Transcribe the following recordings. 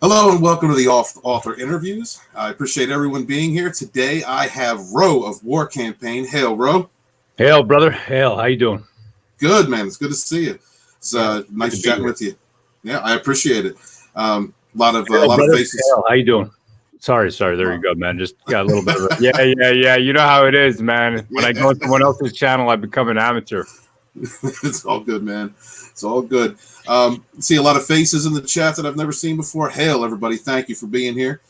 Hello and welcome to the author interviews. I appreciate everyone being here. Today I have Ro of Warcampaign. Hail, Ro. Hail, brother. Hail. How you doing? Good, man. It's good to see you. It's nice chatting with you. Yeah, I appreciate it. A lot of faces. Hail. How you doing? Sorry. There you go, man. Just got a little bit of yeah. You know how it is, man. When I go on someone else's channel, I become an amateur. It's all good, man. It's all good. See a lot of faces in the chat that I've never seen before. Hail, everybody. Thank you for being here.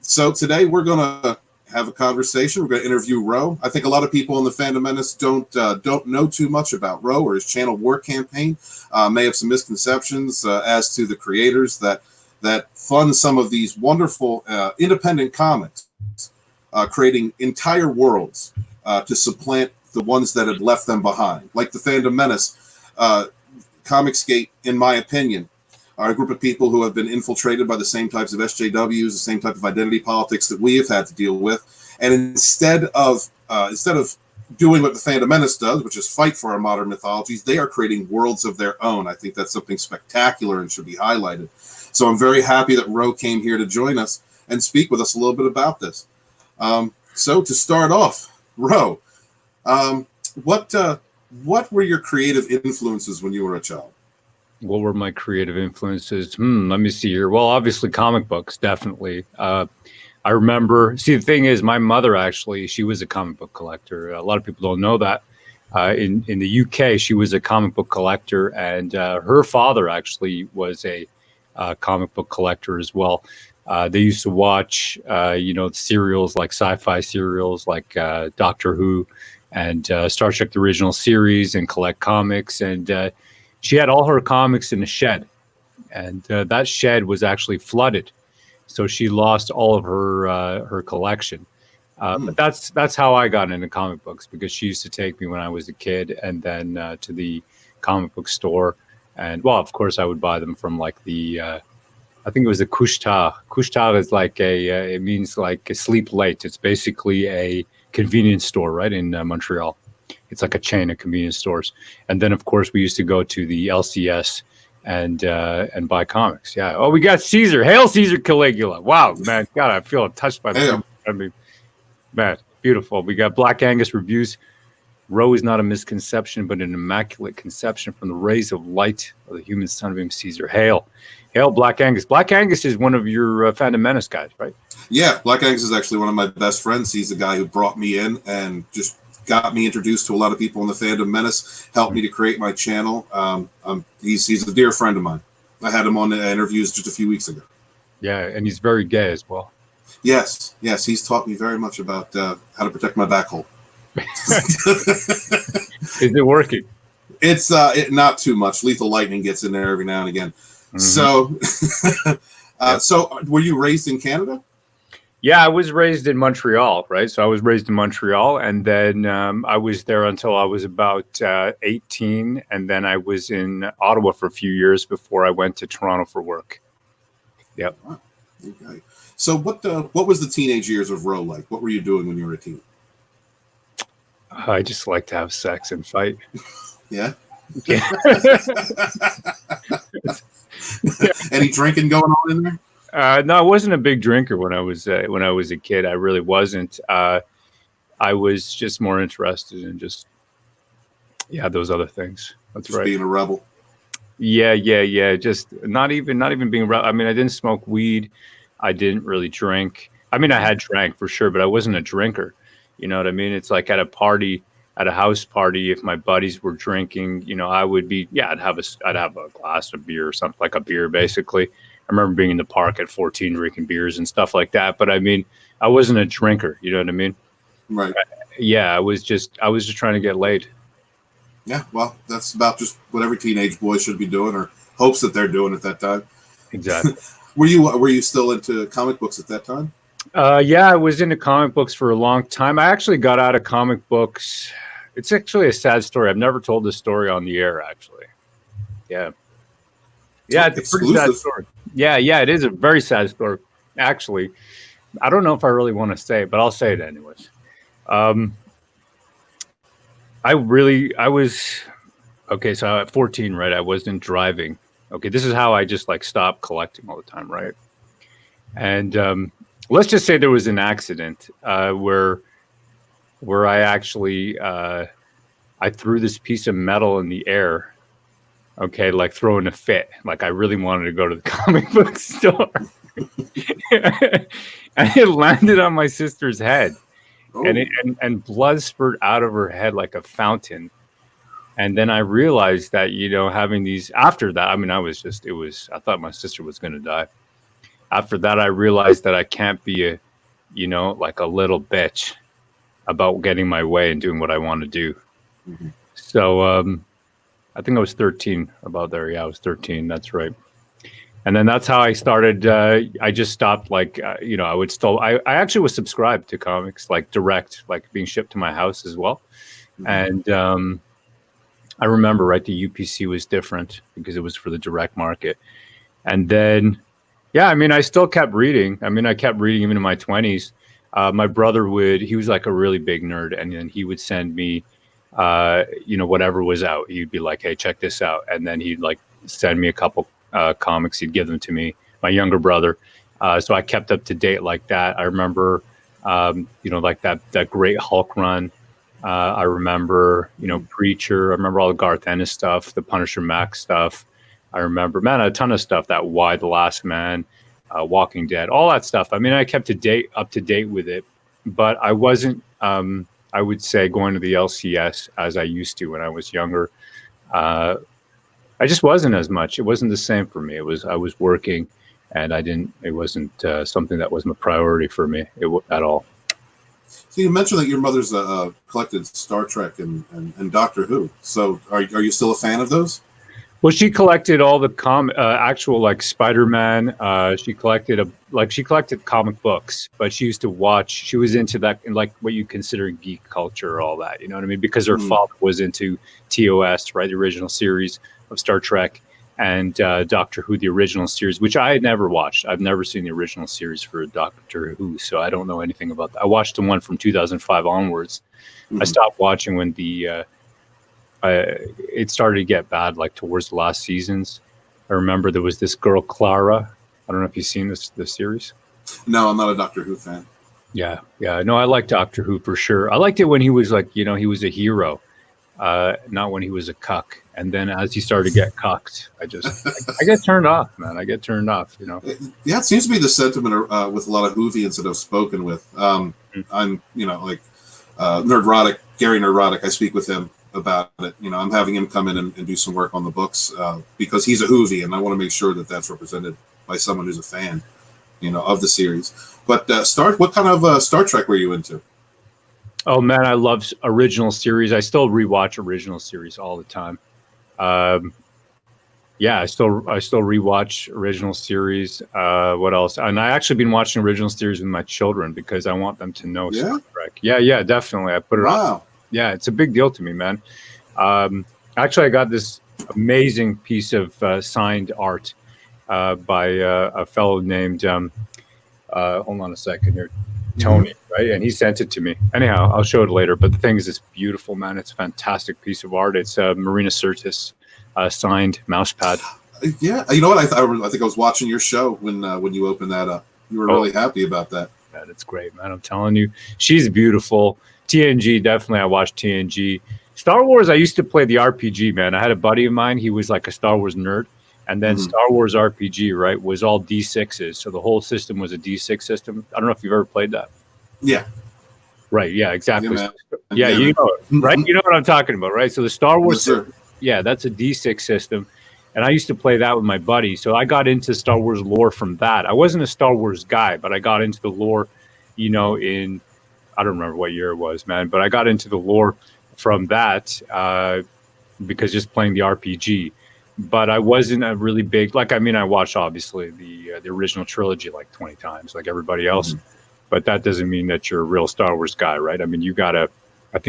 So today we're going to have a conversation. We're going to interview Ro. I think a lot of people in the Fandom Menace don't know too much about Ro or his channel Warcampaign. May have some misconceptions as to the creators that fund some of these wonderful independent comics, creating entire worlds to supplant the ones that had left them behind, like the Fandom Menace. Comicsgate, in my opinion, are a group of people who have been infiltrated by the same types of SJWs, the same type of identity politics that we have had to deal with. And instead of doing what the Fandom Menace does, which is fight for our modern mythologies, they are creating worlds of their own. I think that's something spectacular and should be highlighted. So I'm very happy that Ro came here to join us and speak with us a little bit about this. So to start off, Ro, what were your creative influences when you were a child? What were my creative influences? Let me see here. Well, obviously comic books, definitely. I remember, see, the thing is, my mother actually, she was a comic book collector. A lot of people don't know that. In the UK, she was a comic book collector, and her father actually was a comic book collector as well. They used to watch, serials like sci-fi serials like Doctor Who and Star Trek the original series, and collect comics. And she had all her comics in a shed, and that shed was actually flooded, so she lost all of her collection. But that's how I got into comic books, because she used to take me when I was a kid, and then to the comic book store, and well, of course, I would buy them from like the I think it was a couche-tard. Couche-tard is like it means like sleep late. It's basically a convenience store, right, in Montreal. It's like a chain of convenience stores. And then, of course, we used to go to the LCS and buy comics. Yeah. Oh, we got Caesar. Hail Caesar Caligula. Wow, man. God, I feel touched by that. I mean, man, beautiful. We got Black Angus reviews. Ro is not a misconception, but an immaculate conception from the rays of light of the human son of him, Caesar. Hail. Hail, Black Angus. Black Angus is one of your Fandom Menace guys, right? Yeah, Black Angus is actually one of my best friends. He's the guy who brought me in and just got me introduced to a lot of people in the Fandom Menace, helped me to create my channel. He's a dear friend of mine. I had him on the interviews just a few weeks ago. Yeah, and he's very gay as well. Yes, he's taught me very much about how to protect my back hole. Is it working? It's not too much. Lethal lightning gets in there every now and again. So, so were you raised in Canada? Yeah, I was raised in Montreal, right? So I was raised in Montreal, and then I was there until I was about 18, and then I was in Ottawa for a few years before I went to Toronto for work. Yep. Wow. Okay. So what was the teenage years of Ro like? What were you doing when you were a teen? I just like to have sex and fight. Yeah. Any drinking going on in there? No, I wasn't a big drinker when I was a kid. I really wasn't. I was just more interested in just those other things. That's just right. Being a rebel. Yeah. Just not even being. I mean, I didn't smoke weed. I didn't really drink. I mean, I had drank for sure, but I wasn't a drinker. You know what I mean? It's like at a party, at a house party, if my buddies were drinking, I would be, I'd have a glass of beer or something, like a beer, basically. I remember being in the park at 14 drinking beers and stuff like that. But I mean, I wasn't a drinker. You know what I mean? Right. Yeah, I was just trying to get laid. Yeah, well, that's about just what every teenage boy should be doing, or hopes that they're doing at that time. Exactly. Were you still into comic books at that time? Yeah, I was into comic books for a long time. I actually got out of comic books. It's actually a sad story. I've never told this story on the air, actually. Yeah. Yeah, it's a pretty sad story. Yeah, it is a very sad story. Actually, I don't know if I really want to say it, but I'll say it anyways. I was, okay, so at 14, right, I wasn't driving. Okay, this is how I just like stopped collecting all the time, right? And let's just say there was an accident where I actually I threw this piece of metal in the air. Okay, like throwing a fit. Like I really wanted to go to the comic book store. And it landed on my sister's head. Oh. And blood spurted out of her head like a fountain. And then I realized that, you know, having these after that, I mean, I thought my sister was going to die. After that, I realized that I can't be a, you know, like a little bitch about getting my way and doing what I want to do. Mm-hmm. So I think I was 13 about there. Yeah, I was 13. That's right. And then that's how I started. I just stopped you know, I actually was subscribed to comics like direct, like being shipped to my house as well. Mm-hmm. And I remember, right, the UPC was different because it was for the direct market. And then, yeah, I mean, I still kept reading. I mean, I kept reading even in my 20s. My brother he was like a really big nerd. And then he would send me, you know, whatever was out. He'd be like, hey, check this out. And then he'd like send me a couple comics. He'd give them to me, my younger brother. So I kept up to date like that. I remember, you know, like that great Hulk run. I remember, you know, Preacher. I remember all the Garth Ennis stuff, the Punisher Max stuff. I remember, man, a ton of stuff. That Why the Last Man, Walking Dead, all that stuff. I mean, I kept up to date with it, but I wasn't. I would say going to the LCS as I used to when I was younger. I just wasn't as much. It wasn't the same for me. I was working, and it wasn't something that was a priority for me at all. So you mentioned that your mother's collected Star Trek and Doctor Who. So are you still a fan of those? Well, she collected all the actual like Spider-Man. She collected comic books, but she used to watch. She was into that, like what you consider geek culture, all that. You know what I mean? Because her father was into TOS, right, the original series of Star Trek, and Doctor Who, the original series, which I had never watched. I've never seen the original series for Doctor Who, so I don't know anything about that. I watched the one from 2005 onwards. I stopped watching when it started to get bad, like towards the last seasons. I remember there was this girl, Clara. I don't know if you've seen this series. No, I'm not a Doctor Who fan. Yeah. No, I like Doctor Who for sure. I liked it when he was like, you know, he was a hero, not when he was a cuck. And then as he started to get cucked, I get turned off, man. I get turned off, you know. Yeah, it seems to be the sentiment with a lot of Whovians that I've spoken with. I'm, you know, like Gary Nerdrotic. I speak with him about it. You know, I'm having him come in and do some work on the books because he's a Whovian, and I want to make sure that that's represented by someone who's a fan, you know, of the series. But what kind of Star Trek were you into? Oh man, I love original series. I still rewatch original series all the time. Yeah, I still rewatch original series. What else? And I actually been watching original series with my children because I want them to know Star Trek. Yeah, definitely. I put it on. Yeah, it's a big deal to me, man. Actually, I got this amazing piece of signed art by a fellow named, hold on a second here, Tony, right? And he sent it to me. Anyhow, I'll show it later. But the thing is, it's beautiful, man. It's a fantastic piece of art. It's Marina Sirtis signed mouse pad. Yeah, you know what? I think I was watching your show when you opened that up. You were really happy about that. Yeah, that's great, man. I'm telling you, she's beautiful. TNG, definitely. I watched TNG. Star Wars, I used to play the RPG, man. I had a buddy of mine. He was like a Star Wars nerd. And then Star Wars RPG, right, was all D6s. So the whole system was a D6 system. I don't know if you've ever played that. Yeah. Right. Yeah, exactly. Yeah, you know it, right? You know what I'm talking about, right? So the Star Wars, that's a D6 system. And I used to play that with my buddy. So I got into Star Wars lore from that. I wasn't a Star Wars guy, but I got into the lore, you know, I don't remember what year it was, man, but I got into the lore from that because just playing the RPG. But I wasn't a really big, I watched obviously the original trilogy like 20 times, like everybody else. But that doesn't mean that you're a real Star Wars guy, right? I mean, you gotta, what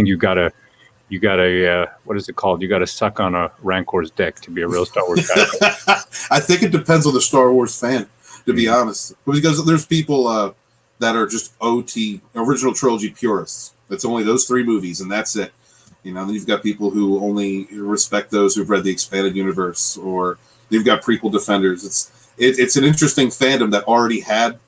is it called? You gotta suck on a Rancor's dick to be a real Star Wars guy. Right? I think it depends on the Star Wars fan, to be honest, because there's people that are just OT, original trilogy purists. It's only those 3 movies, and that's it. You know, then you've got people who only respect those who've read the expanded universe, or You've got prequel defenders. It's an interesting fandom that already had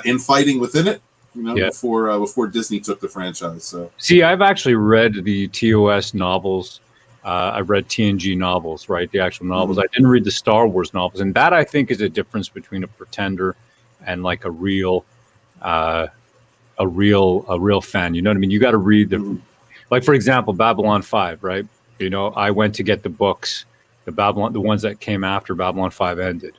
infighting within it, before Disney took the franchise. So see, I've actually read the TOS novels. I've read TNG novels, right? The actual novels. I didn't read the Star Wars novels, and that I think is a difference between a pretender and like a real fan. You know what I mean? You got to read the, like for example, Babylon 5, right? I went to get the books, the ones that came after Babylon 5 ended,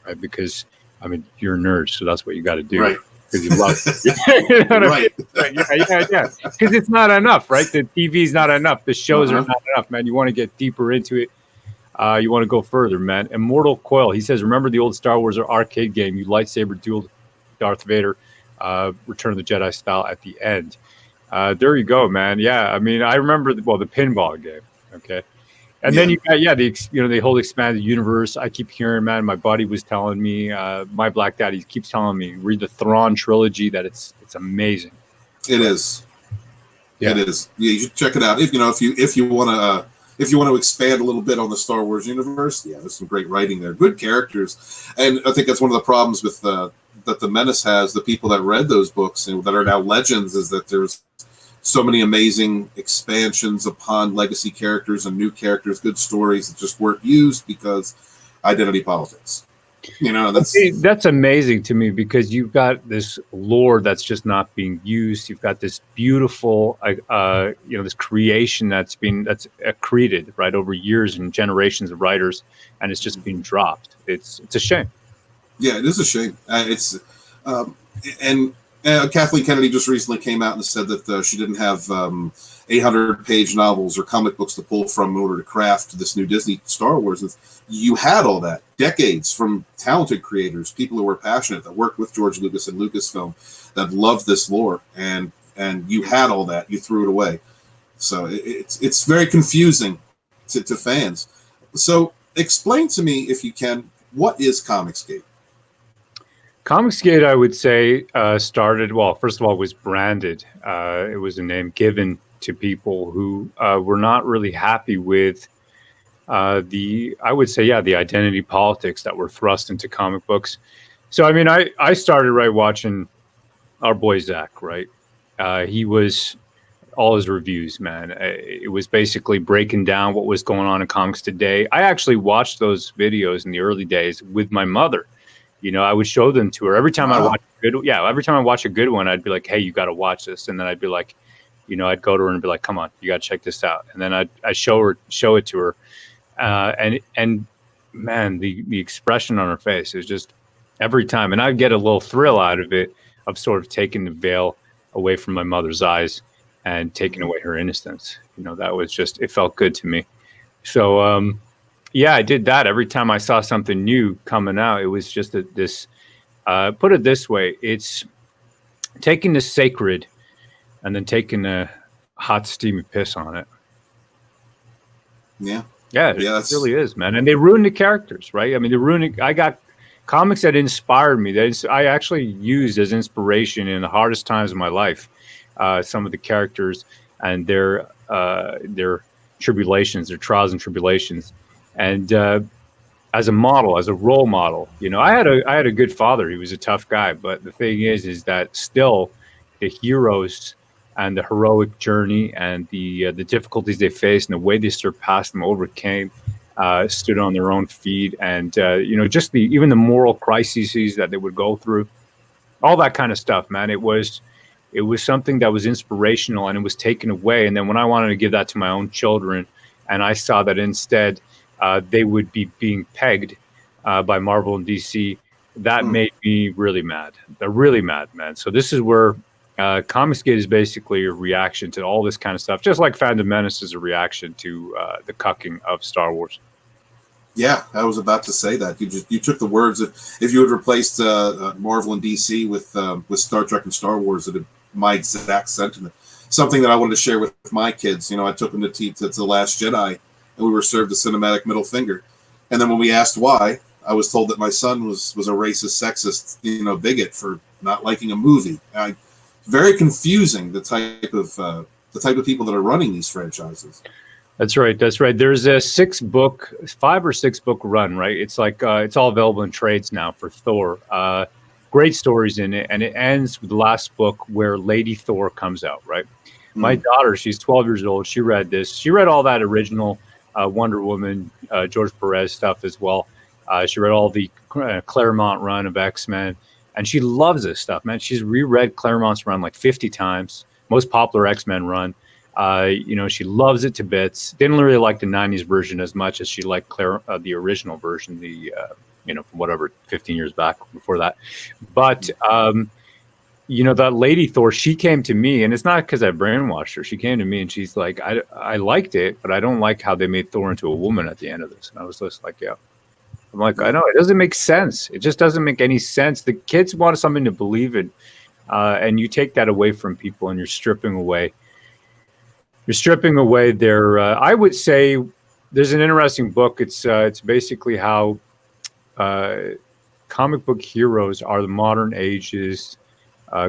right? Because I mean, you're a nerd, so that's what you got to do. Right. Because you love it. You know what I mean? Yeah. Because it's not enough, right? The TV's not enough. The shows are not enough, man. You want to get deeper into it. You want to go further, man. Immortal Coil, he says, remember the old Star Wars arcade game? You lightsaber dueled Darth Vader, Return of the Jedi style at the end. There you go, man. Yeah, I mean, I remember the pinball game. Okay. And then you got the whole expanded universe. I keep hearing, man, my buddy was telling me, my Black Daddy keeps telling me, read the Thrawn trilogy, that it's amazing. It is. Yeah. It is. Yeah, you should check it out. If you want to expand a little bit on the Star Wars universe, there's some great writing there, good characters, and I think that's one of the problems with that the Menace has. The people that read those books and that are now legends is that there's so many amazing expansions upon legacy characters and new characters, good stories that just weren't used because identity politics. That's amazing to me, because you've got this lore that's just not being used. You've got this beautiful, this creation that's created right over years and generations of writers, and it's just being dropped. It's a shame. Yeah, it is a shame. Kathleen Kennedy just recently came out and said that she didn't have 800-page novels or comic books to pull from in order to craft this new Disney Star Wars. You had all that, decades from talented creators, people who were passionate, that worked with George Lucas and Lucasfilm, that loved this lore, and you had all that. You threw it away. So it's very confusing to fans. So explain to me, if you can, what is Comicsgate? Comicsgate, I would say, started, well, first of all, was branded. It was a name given to people who were not really happy with the identity politics that were thrust into comic books. So, I mean, I started watching our boy Zach, right? He was all his reviews, man. It was basically breaking down what was going on in comics today. I actually watched those videos in the early days with my mother. I would show them to her every time I watch a good one. I'd be like, "Hey, you got to watch this," and then I'd be like, I'd go to her and be like, "Come on, you got to check this out." And then I'd show it to her, and man, the expression on her face is just every time, and I'd get a little thrill out of it, of sort of taking the veil away from my mother's eyes and taking away her innocence. That was just, it felt good to me. So. I did that every time I saw something new coming out. It was just this, put it this way, it's taking the sacred and then taking a hot, steamy piss on it. Yeah. Yeah, it really is, man. And they ruined the characters, right? I mean, I got comics that inspired me. I actually used as inspiration in the hardest times of my life, some of the characters and their tribulations, their trials and tribulations. And as a model, as a role model, I had a good father. He was a tough guy, but the thing is that still the heroes and the heroic journey and the difficulties they faced and the way they surpassed them, overcame, stood on their own feet, and just even the moral crises that they would go through, all that kind of stuff, man. It was something that was inspirational, and it was taken away. And then when I wanted to give that to my own children, and I saw that instead they would be being pegged by Marvel and DC, that made me really mad. They're really mad, man. So this is where Comicsgate is basically a reaction to all this kind of stuff, just like Fandom Menace is a reaction to the cucking of Star Wars. Yeah, I was about to say that. You took the words. If you had replaced Marvel and DC with Star Trek and Star Wars, it'd my exact sentiment. Something that I wanted to share with my kids. I took them to The Last Jedi, and we were served a cinematic middle finger. And then when we asked why, I was told that my son was a racist, sexist, bigot for not liking a movie. Very confusing, the type of people that are running these franchises. That's right. That's right. There's a 5 or 6 book run, right? It's like it's all available in trades now for Thor. Great stories in it, and it ends with the last book where Lady Thor comes out, right? My daughter, she's 12 years old. She read this. She read all that original Wonder Woman, George Perez stuff as well. She read all the Claremont run of X-Men, and she loves this stuff, man. She's reread Claremont's run like 50 times, most popular X-Men run. She loves it to bits. Didn't really like the 90s version as much as she liked the original version, from whatever, 15 years back before that. But, that Lady Thor, she came to me, and it's not because I brainwashed her. She came to me and she's like, I liked it, but I don't like how they made Thor into a woman at the end of this. And I was just like, yeah. I'm like, I know, it doesn't make sense. It just doesn't make any sense. The kids want something to believe in, and you take that away from people, and you're stripping away their. I would say there's an interesting book. It's basically how comic book heroes are the modern age's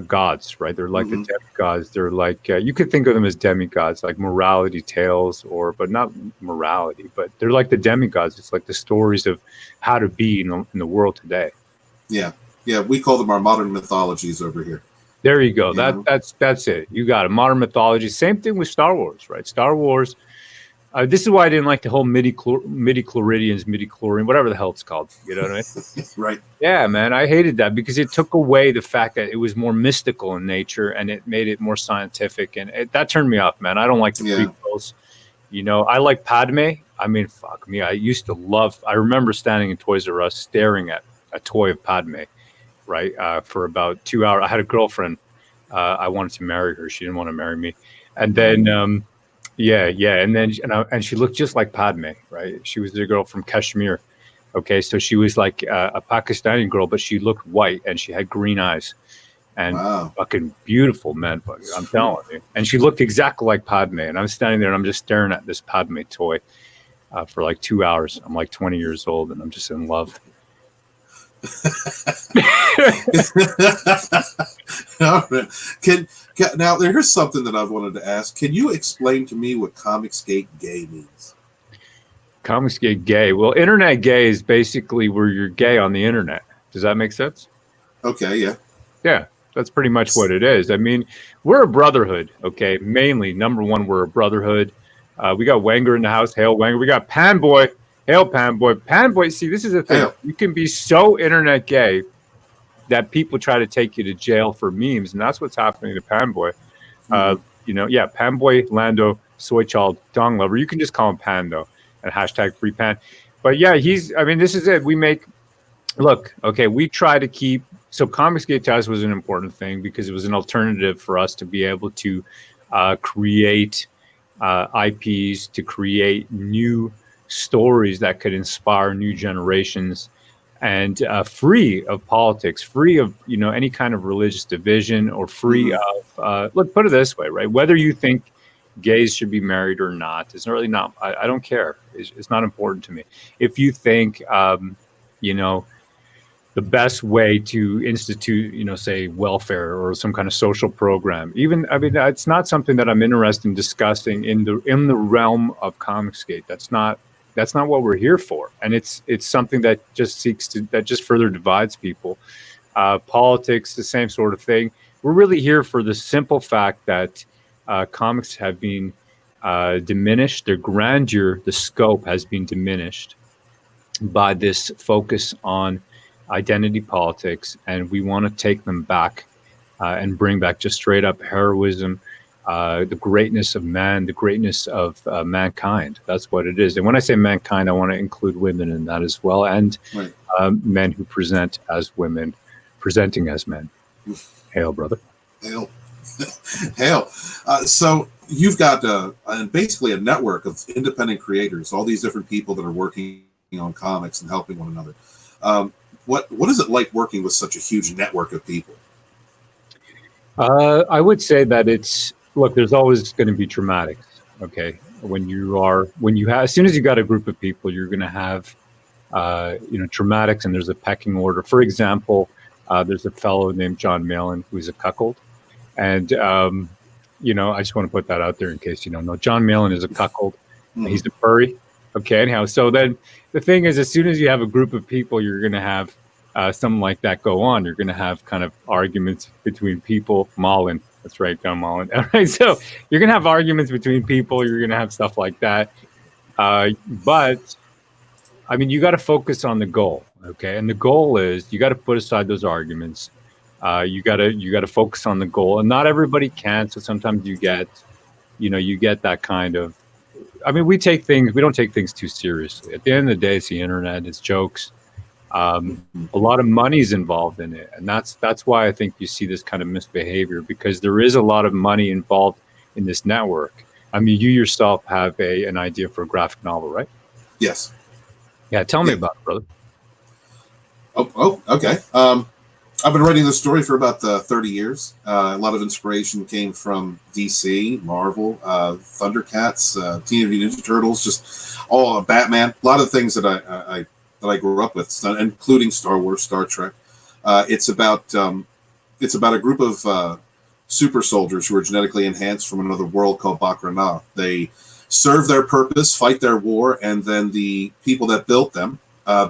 gods, right? They're like the demigods. They're like you could think of them as demigods, like morality tales, but not morality, but they're like the demigods. It's like the stories of how to be in the world today. Yeah, we call them our modern mythologies over here. There you go. That's it. You got it. Modern mythology. Same thing with Star Wars, right? Star Wars. This is why I didn't like the whole midi-chloridians, midi-chlorian, whatever the hell it's called. You know what I mean? Right. Yeah, man. I hated that because it took away the fact that it was more mystical in nature, and it made it more scientific, and that turned me off, man. I don't like the prequels. I like Padme. I mean, fuck me. I remember standing in Toys R Us staring at a toy of Padme, right, for about 2 hours. I had a girlfriend. I wanted to marry her. She didn't want to marry me. And then, and she looked just like Padme, right? She was the girl from Kashmir. Okay, so she was like a Pakistani girl, but she looked white and she had green eyes. And fucking beautiful, man. I'm telling you. And she looked exactly like Padme. And I'm standing there and I'm just staring at this Padme toy for like 2 hours. I'm like 20 years old and I'm just in love. Now here's something that I've wanted to ask. Can you explain to me what Comicsgate gay means? Comicsgate gay. Well, internet gay is basically where you're gay on the internet. Does that make sense? Okay, yeah. Yeah, that's pretty much what it is. I mean, we're a brotherhood, okay? Mainly, number one, we're a brotherhood. We got Wenger in the house. Hail, Wenger. We got Panboy. Hail, Panboy. Panboy, see, this is the thing. Hail. You can be so internet gay that people try to take you to jail for memes, and that's what's happening to Panboy. Panboy, Lando, Soy Child, Dong Lover. You can just call him Pando and hashtag free Pan. But yeah, this is it. We try to keep, so Comicsgate to us was an important thing because it was an alternative for us to be able to create IPs, to create new stories that could inspire new generations, and free of politics, free of any kind of religious division, or free of put it this way, right? Whether you think gays should be married or not, it's really not. I don't care. It's not important to me. If you think the best way to institute, say welfare or some kind of social program, it's not something that I'm interested in discussing in the realm of Comicsgate. That's not what we're here for. And it's something that just further divides people. Politics, the same sort of thing. We're really here for the simple fact that comics have been diminished. Their grandeur, the scope has been diminished by this focus on identity politics. And we want to take them back and bring back just straight up heroism, the greatness of man, the greatness of mankind. That's what it is. And when I say mankind, I want to include women in that as well, and men who present as women, presenting as men. Hail, brother. Hail. Hail. So you've got basically a network of independent creators, all these different people that are working on comics and helping one another. What is it like working with such a huge network of people? I would say that there's always going to be dramatics. Okay. As soon as you got a group of people, you're going to have, dramatics, and there's a pecking order. For example, there's a fellow named John Malin who's a cuckold. And, I just want to put that out there in case you don't know. John Malin is a cuckold. He's a furry. Okay, anyhow, so then the thing is, as soon as you have a group of people, you're going to have something like that go on. You're going to have kind of arguments between people. Mullen, that's right, John Mullen. All right, so you're going to have arguments between people. You're going to have stuff like that. But I mean, you got to focus on the goal, okay? And the goal is you got to put aside those arguments. You got to focus on the goal, and not everybody can. So sometimes you get that kind of. I mean, we don't take things too seriously. At the end of the day, it's the internet, it's jokes. A lot of money's involved in it, and that's why I think you see this kind of misbehavior, because there is a lot of money involved in this network. I mean, you yourself have an idea for a graphic novel, right? Yes. Yeah, tell me about it, brother. Oh, okay. I've been writing this story for about 30 years. A lot of inspiration came from DC, Marvel, Thundercats, Teenage Mutant Ninja Turtles, just all Batman. A lot of things that I grew up with, including Star Wars, Star Trek. It's about a group of super soldiers who are genetically enhanced from another world called Bakrana. They serve their purpose, fight their war, and then the people that built them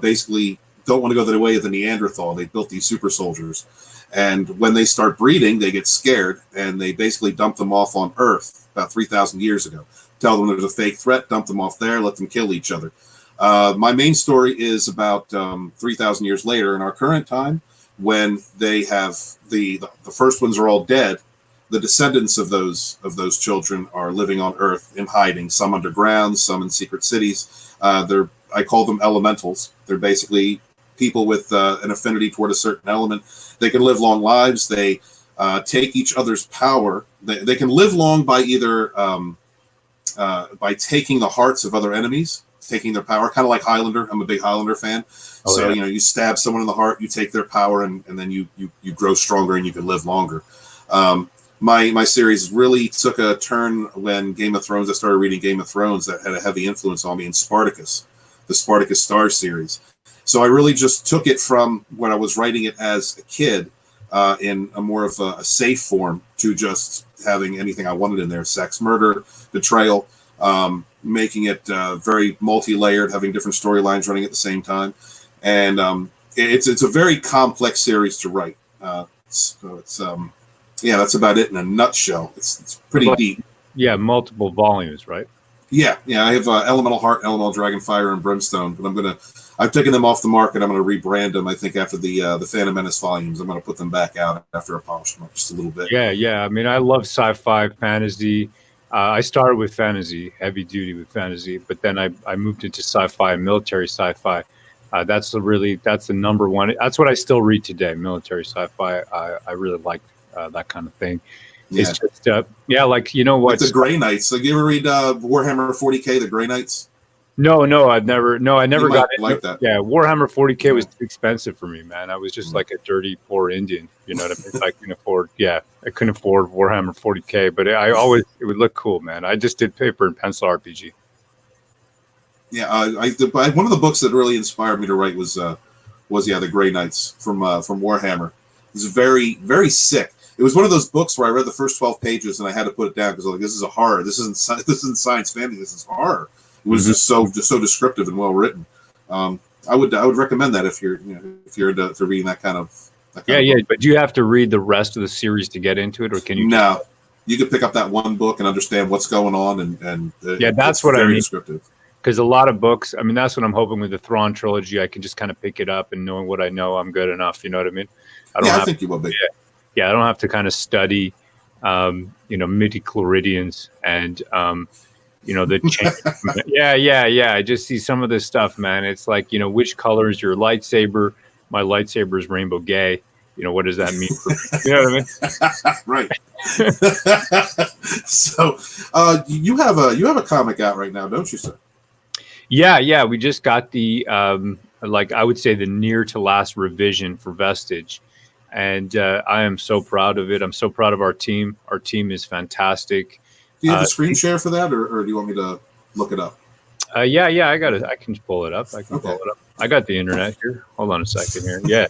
basically don't want to go the way of the Neanderthal. They built these super soldiers. And when they start breeding, they get scared, and they basically dump them off on Earth about 3,000 years ago. Tell them there's a fake threat, dump them off there, let them kill each other. My main story is about 3,000 years later in our current time, when they have the first ones are all dead. The descendants of those children are living on Earth in hiding, some underground, some in secret cities. I call them elementals. They're basically people with an affinity toward a certain element. They can live long lives. They take each other's power. They can live long by either by taking the hearts of other enemies, taking their power, kind of like Highlander. I'm a big Highlander fan. So, you stab someone in the heart, you take their power, and then you grow stronger and you can live longer. My series really took a turn when Game of Thrones, I started reading Game of Thrones. That had a heavy influence on me in Spartacus, the Spartacus Stars series. So I really just took it from when I was writing it as a kid in a more of a safe form to just having anything I wanted in there: sex, murder, betrayal, making it very multi-layered, having different storylines running at the same time. And it's a very complex series to write. So it's that's about it in a nutshell. It's pretty deep. Yeah, multiple volumes, right? Yeah. I have Elemental Heart, Elemental Dragon Fire, and Brimstone, but I've taken them off the market. I'm going to rebrand them. I think after the Phantom Menace volumes, I'm going to put them back out after I polish them up just a little bit. Yeah. I mean, I love sci-fi, fantasy. I started with fantasy, heavy duty with fantasy, but then I moved into sci-fi, military sci-fi. That's the number one. That's what I still read today, military sci-fi. I really like that kind of thing. Yeah. It's just, like, you know what? Like the Grey Knights. Like, you ever read Warhammer 40K, the Grey Knights? No, I never got it. Like that. Yeah, Warhammer 40K was too expensive for me, man. I was just like a dirty, poor Indian. You know what I mean? I couldn't afford Warhammer 40K, but it would look cool, man. I just did paper and pencil RPG. Yeah, one of the books that really inspired me to write was the Grey Knights from Warhammer. It was very, very sick. It was one of those books where I read the first 12 pages and I had to put it down because this is a horror. This isn't science fantasy. This is horror. It was just so descriptive and well written. I would recommend that if you're into reading that kind of. Yeah. But you have to read the rest of the series to get into it, or can you? No, you can pick up that one book and understand what's going on, and that's what I mean. Descriptive. Because a lot of books, I mean, that's what I'm hoping with the Thrawn trilogy. I can just kind of pick it up, and knowing what I know, I'm good enough. You know what I mean? I think you will be. Yeah, I don't have to kind of study, midi-chloridians and, the change. Yeah. I just see some of this stuff, man. It's like, which color is your lightsaber? My lightsaber is rainbow gay. What does that mean for me? You know what I mean? Right. So you have a comic out right now, don't you, sir? Yeah. We just got the, I would say the near to last revision for Vestige. And I am so proud of it. I'm so proud of our team. Our team is fantastic. Do you have a screen share for that, or do you want me to look it up? Yeah, I got it. I can pull it up. Pull it up. I got the internet here. Hold on a second here.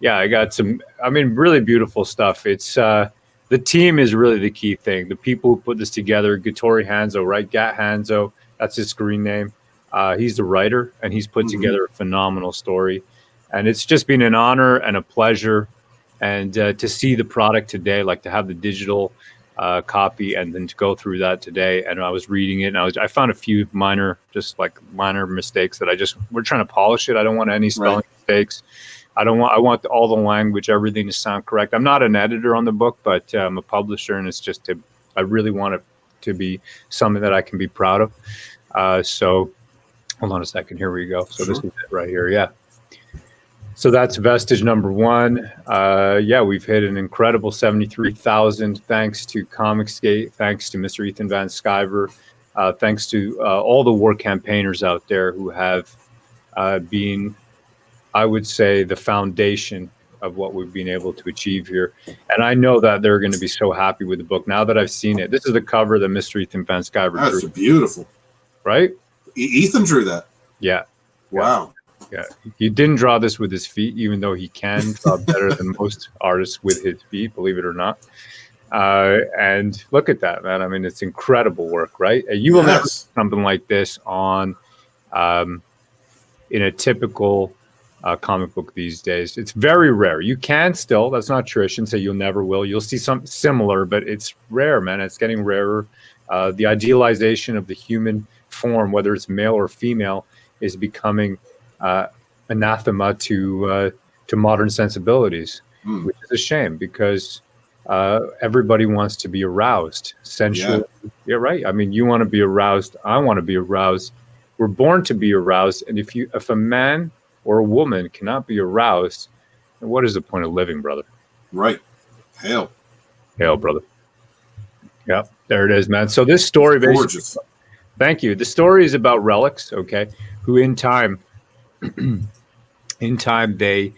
Yeah, I got some, really beautiful stuff. It's the team is really the key thing. The people who put this together, Gattori Hanzo, right? Gat Hanzo, That's his screen name. He's the writer, and he's put together a phenomenal story. And it's just been an honor and a pleasure. And to see the product today, like to have the digital copy and then to go through that today. And I was reading it, and I found a few minor mistakes that we're trying to polish it. I don't want any spelling mistakes. I want all the language, everything to sound correct. I'm not an editor on the book, but I'm a publisher, and it's just I really want it to be something that I can be proud of. So hold on a second. Here we go. So this is it right here. Yeah. So that's Vestige number 1. We've hit an incredible 73,000 thanks to Comicsgate, thanks to Mr. Ethan Van Sciver, thanks to all the war campaigners out there who have been, I would say, the foundation of what we've been able to achieve here. And I know that they're going to be so happy with the book now that I've seen it. This is the cover that Mr. Ethan Van Sciver drew. That's beautiful. Right? Ethan drew that. Yeah. Wow. Yeah, he didn't draw this with his feet, even though he can draw better than most artists with his feet, believe it or not. And look at that, man. I mean, it's incredible work, right? You will never see something like this on in a typical comic book these days. It's very rare. You can still, that's not true. I shouldn't say you'll never will. You'll see something similar, but it's rare, man. It's getting rarer. The idealization of the human form, whether it's male or female, is becoming anathema to modern sensibilities, which is a shame because everybody wants to be aroused, sensual. Yeah, right. I mean, you want to be aroused. I want to be aroused. We're born to be aroused, and if a man or a woman cannot be aroused, then what is the point of living, brother? Right. Hail, brother. Yeah, there it is, man. So this story, gorgeous. Thank you. The story is about relics, okay, who in time they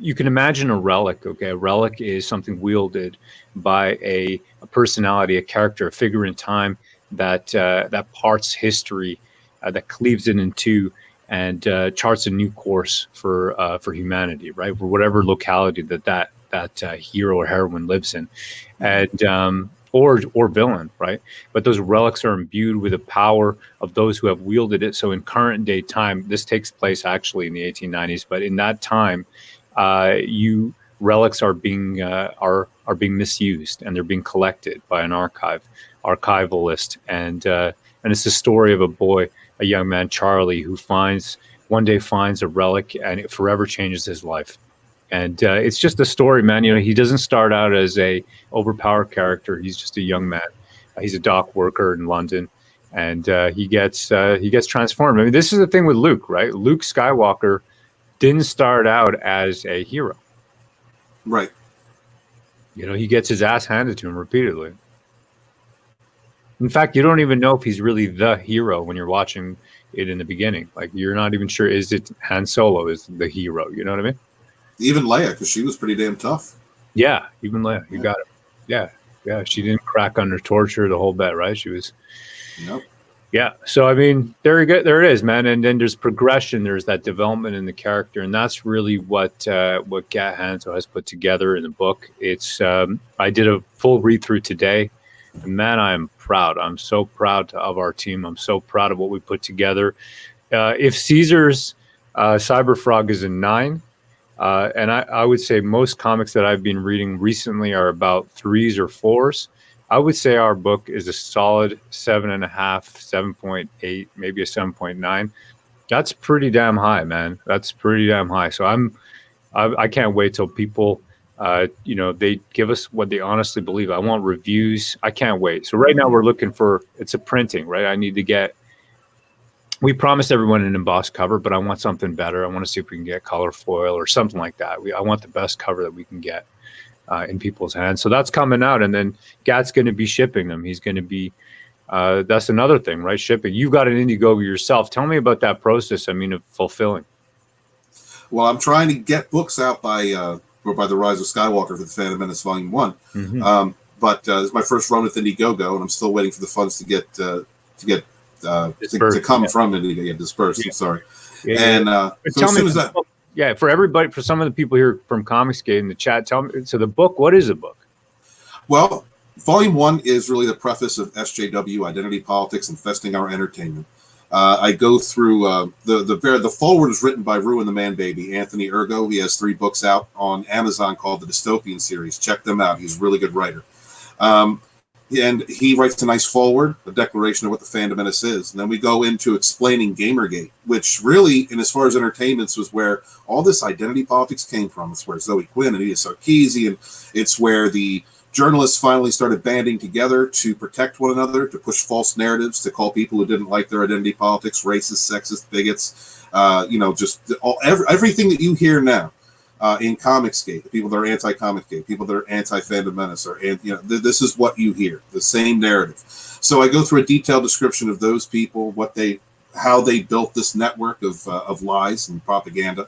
you can imagine a relic. Okay, a relic is something wielded by a personality, a character, a figure in time that parts history, that cleaves it in two, and charts a new course for humanity, right? For whatever locality that hero or heroine lives in, and or villain, right? But those relics are imbued with the power of those who have wielded it. So in current day time, this takes place actually in the 1890s, but in that time, relics are being misused, and they're being collected by an archivalist, and it's the story of a boy, a young man, Charlie, who one day finds a relic, and it forever changes his life. And it's just a story, man. You know, he doesn't start out as a overpowered character. He's just a young man. He's a dock worker in London, and he gets transformed. I mean, this is the thing with Luke, right? Luke Skywalker didn't start out as a hero. Right. You know, he gets his ass handed to him repeatedly. In fact, you don't even know if he's really the hero when you're watching it in the beginning. Like, you're not even sure, is it Han Solo is the hero? You know what I mean? Even Leia, because she was pretty damn tough. Yeah, even Leia. You got it. Yeah. She didn't crack under torture the whole bet, right? She was. Nope. Yeah. So I mean, there it is, man. And then there's progression. There's that development in the character, and that's really what Gat Hanso has put together in the book. It's I did a full read through today, and man, I am proud. I'm so proud of our team. I'm so proud of what we put together. If Caesar's Cyberfrog is a 9. And I would say most comics that I've been reading recently are about 3s or 4s. I would say our book is a solid 7.5, 7.8, maybe a 7.9. That's pretty damn high, man. That's pretty damn high. So I can't wait till people, they give us what they honestly believe. I want reviews. I can't wait. So right now we're looking for, it's a printing, right? I need to get. We promised everyone an embossed cover, but I want something better. I want to see if we can get color foil or something like that. I want the best cover that we can get in people's hands. So that's coming out, and then Gat's going to be shipping them. He's going to be, that's another thing, right? Shipping. You've got an Indiegogo yourself. Tell me about that process. I mean, of fulfilling. Well, I'm trying to get books out by The Rise of Skywalker for the Phantom Menace Volume 1. Mm-hmm. But it's my first run with Indiegogo, and I'm still waiting for the funds to get to come from Indiegogo, dispersed. Yeah. I'm sorry. Yeah, and so as soon as that. Yeah, for everybody, for some of the people here from Comicsgate in the chat, tell me. So the book, what is a book? Well, Volume 1 is really the preface of SJW, Identity Politics, Infesting Our Entertainment. I go through the forward is written by Ruin the Man Baby, Anthony Ergo. He has 3 books out on Amazon called the Dystopian series. Check them out. He's a really good writer. And he writes a nice forward, a declaration of what the Fandom Menace is. And then we go into explaining Gamergate, which really, and as far as entertainments, was where all this identity politics came from. It's where Zoe Quinn and Edith Sarkeesian, it's where the journalists finally started banding together to protect one another, to push false narratives, to call people who didn't like their identity politics racist, sexist, bigots, everything that you hear now in Comicsgate, the people that are anti-Comicsgate, people that are anti-Fandom Menace, this is what you hear, the same narrative. So I go through a detailed description of those people, how they built this network of lies and propaganda.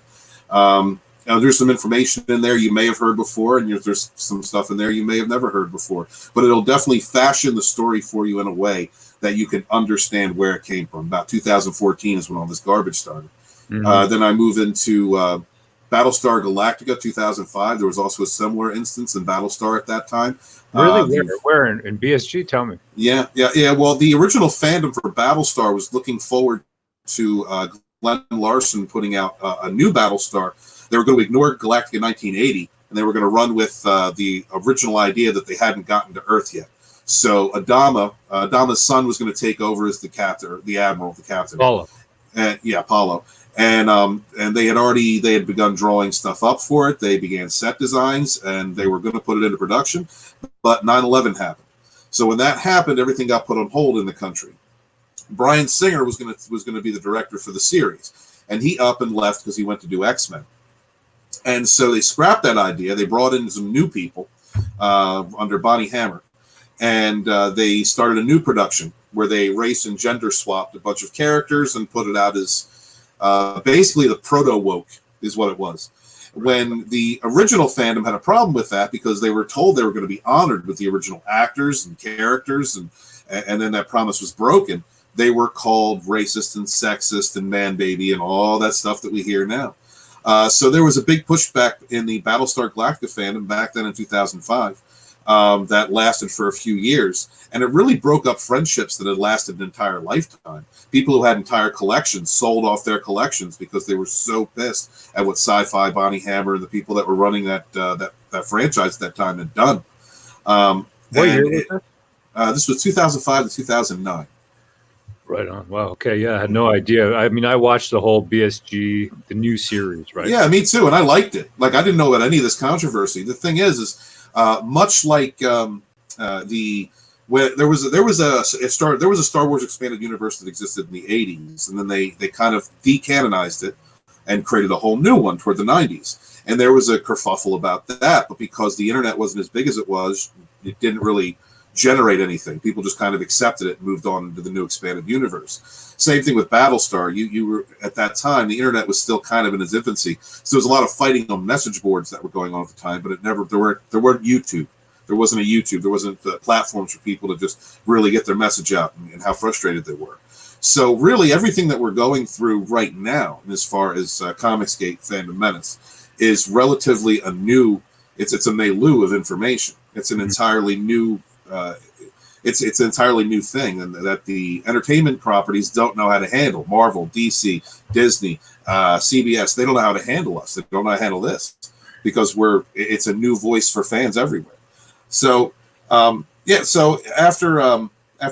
There's some information in there you may have heard before, and there's some stuff in there you may have never heard before. But it'll definitely fashion the story for you in a way that you can understand where it came from. About 2014 is when all this garbage started. Mm-hmm. Then I move into Battlestar Galactica, 2005. There was also a similar instance in Battlestar at that time. Really? Where in BSG? Tell me. Yeah. Well, the original fandom for Battlestar was looking forward to Glenn Larson putting out a new Battlestar. They were going to ignore Galactica 1980, and they were going to run with the original idea that they hadn't gotten to Earth yet. So Adama's son was going to take over as the captain, or the admiral, the captain. Apollo. Apollo. And they had begun drawing stuff up for it. They began set designs, and they were going to put it into production. But 9/11 happened. So when that happened, everything got put on hold in the country. Bryan Singer was going to be the director for the series, and he up and left because he went to do X-Men. And so they scrapped that idea. They brought in some new people under Bonnie Hammer, and they started a new production where they race and gender swapped a bunch of characters and put it out as basically the proto-woke is what it was. When the original fandom had a problem with that because they were told they were going to be honored with the original actors and characters, and then that promise was broken, they were called racist and sexist and man baby and all that stuff that we hear now. So there was a big pushback in the Battlestar Galactica fandom back then in 2005 that lasted for a few years. And it really broke up friendships that had lasted an entire lifetime. People who had entire collections sold off their collections because they were so pissed at what Sci-Fi, Bonnie Hammer, and the people that were running that franchise at that time had done. What year was that? This was 2005 to 2009. Right on. Wow. Okay. Yeah, I had no idea. I mean, I watched the whole BSG, the new series, right? Yeah, me too, and I liked it. Like, I didn't know about any of this controversy. The thing is much like there was a Star Wars expanded universe that existed in the 80s, and then they kind of decanonized it and created a whole new one toward the 90s. And there was a kerfuffle about that, but because the internet wasn't as big as it was, it didn't really generate anything. People just kind of accepted it and moved on into the new expanded universe. Same thing with Battlestar. You were at that time, the internet was still kind of in its infancy, so there was a lot of fighting on message boards that were going on at the time. But there weren't YouTube. There wasn't a YouTube. There wasn't platforms for people to just really get their message out, and how frustrated they were. So really, everything that we're going through right now, as far as Comicsgate, Fandom Menace, is relatively a new. It's a milieu of information. It's an entirely new. It's an entirely new thing, and that the entertainment properties don't know how to handle. Marvel, DC, Disney, CBS, they don't know how to handle us. They don't know how to handle this because it's a new voice for fans everywhere. So so after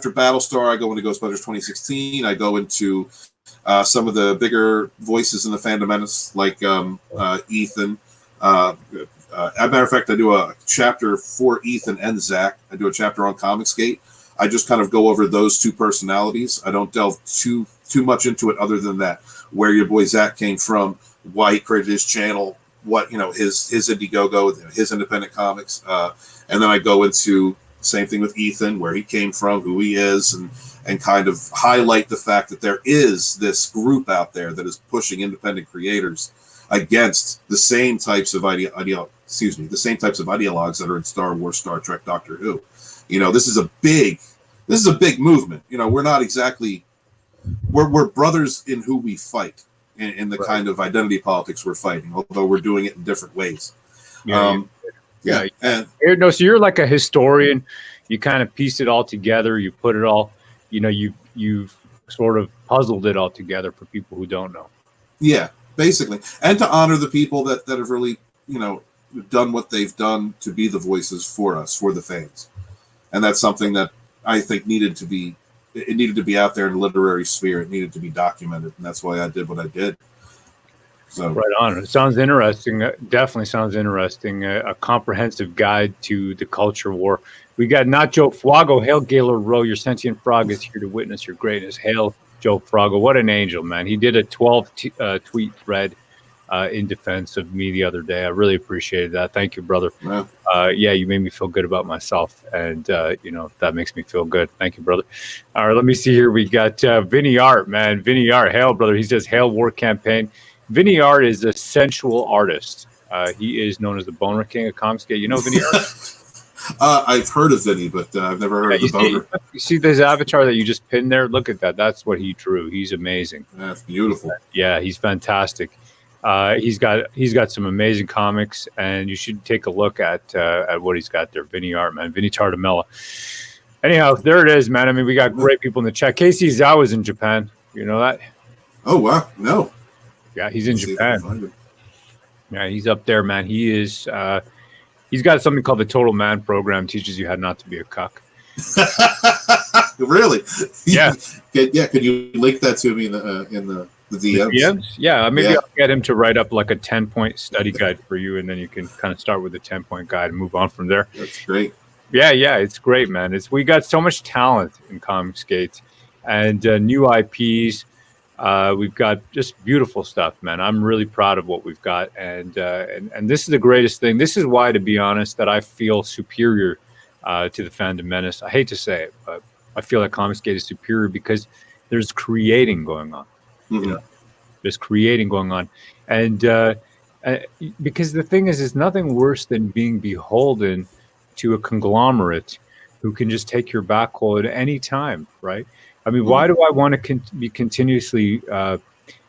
Battlestar, I go into Ghostbusters 2016. I go into some of the bigger voices in the Fandom Menace, like Ethan. As a matter of fact, I do a chapter for Ethan and Zach. I do a chapter on Comicsgate. I just kind of go over those two personalities. I don't delve too much into it other than that, where your boy Zach came from, why he created his channel, what, his Indiegogo, his independent comics. And then I go into same thing with Ethan, where he came from, who he is, and kind of highlight the fact that there is this group out there that is pushing independent creators against the same types of the same types of ideologues that are in Star Wars, Star Trek, Doctor Who. This is a big movement. We're not exactly we're brothers in who we fight in the kind of identity politics we're fighting, although we're doing it in different ways. So you're like a historian. you kind of pieced it all together. You put it all, you've sort of puzzled it all together for people who don't know. Yeah, basically. And to honor the people that have really, done what they've done to be the voices for us, for the fans. And that's something that I think needed to be out there in the literary sphere. It needed to be documented. And that's why I did what I did. So right on. It sounds interesting. Definitely sounds interesting. A comprehensive guide to the culture war. We got Nacho Fuago. Hail Gaylord Row. Your sentient frog is here to witness your greatness. Hail Joe Frago. What an angel, man. He did a 12 tweet thread in defense of me the other day. I really appreciated that. Thank you, brother. Yeah, you made me feel good about myself. And, that makes me feel good. Thank you, brother. All right, let me see here. We got Vinny Art, man. Vinny Art. Hail, brother. He says, hail Warcampaign. Vinny Art is a sensual artist. He is known as the Boner King of Comicsgate. You know Vinny Art? I've heard of Vinny, but I've never heard of the Boner. You see this avatar that you just pinned there? Look at that. That's what he drew. He's amazing. That's beautiful. Yeah, he's fantastic. He's got some amazing comics, and you should take a look at what he's got there. Vinny Art, man. Vinny Tardamella. Anyhow, there it is, man. I mean, we got great people in the chat. Casey Zawa's in Japan. You know that? Oh, wow. No. Yeah, he's in Japan. Yeah, he's up there, man. He is. He's got something called the Total Man Program. Teaches you how not to be a cuck. Really? Yeah. Yeah. Could you link that to me in the DMs? DMs? Yeah. Maybe I'll get him to write up like a 10-point study guide for you, and then you can kind of start with a 10-point guide and move on from there. That's great. Yeah. It's great, man. We got so much talent in Comicsgate, and new IPs. We've got just beautiful stuff, man. I'm really proud of what we've got, and this is the greatest thing. This is why, to be honest, that I feel superior to the Fandom Menace. I hate to say it, but I feel that Comicsgate is superior because there's creating going on. Mm-hmm. There's creating going on, and because the thing is nothing worse than being beholden to a conglomerate who can just take your backhoe at any time, right? I mean, why do I want to be continuously?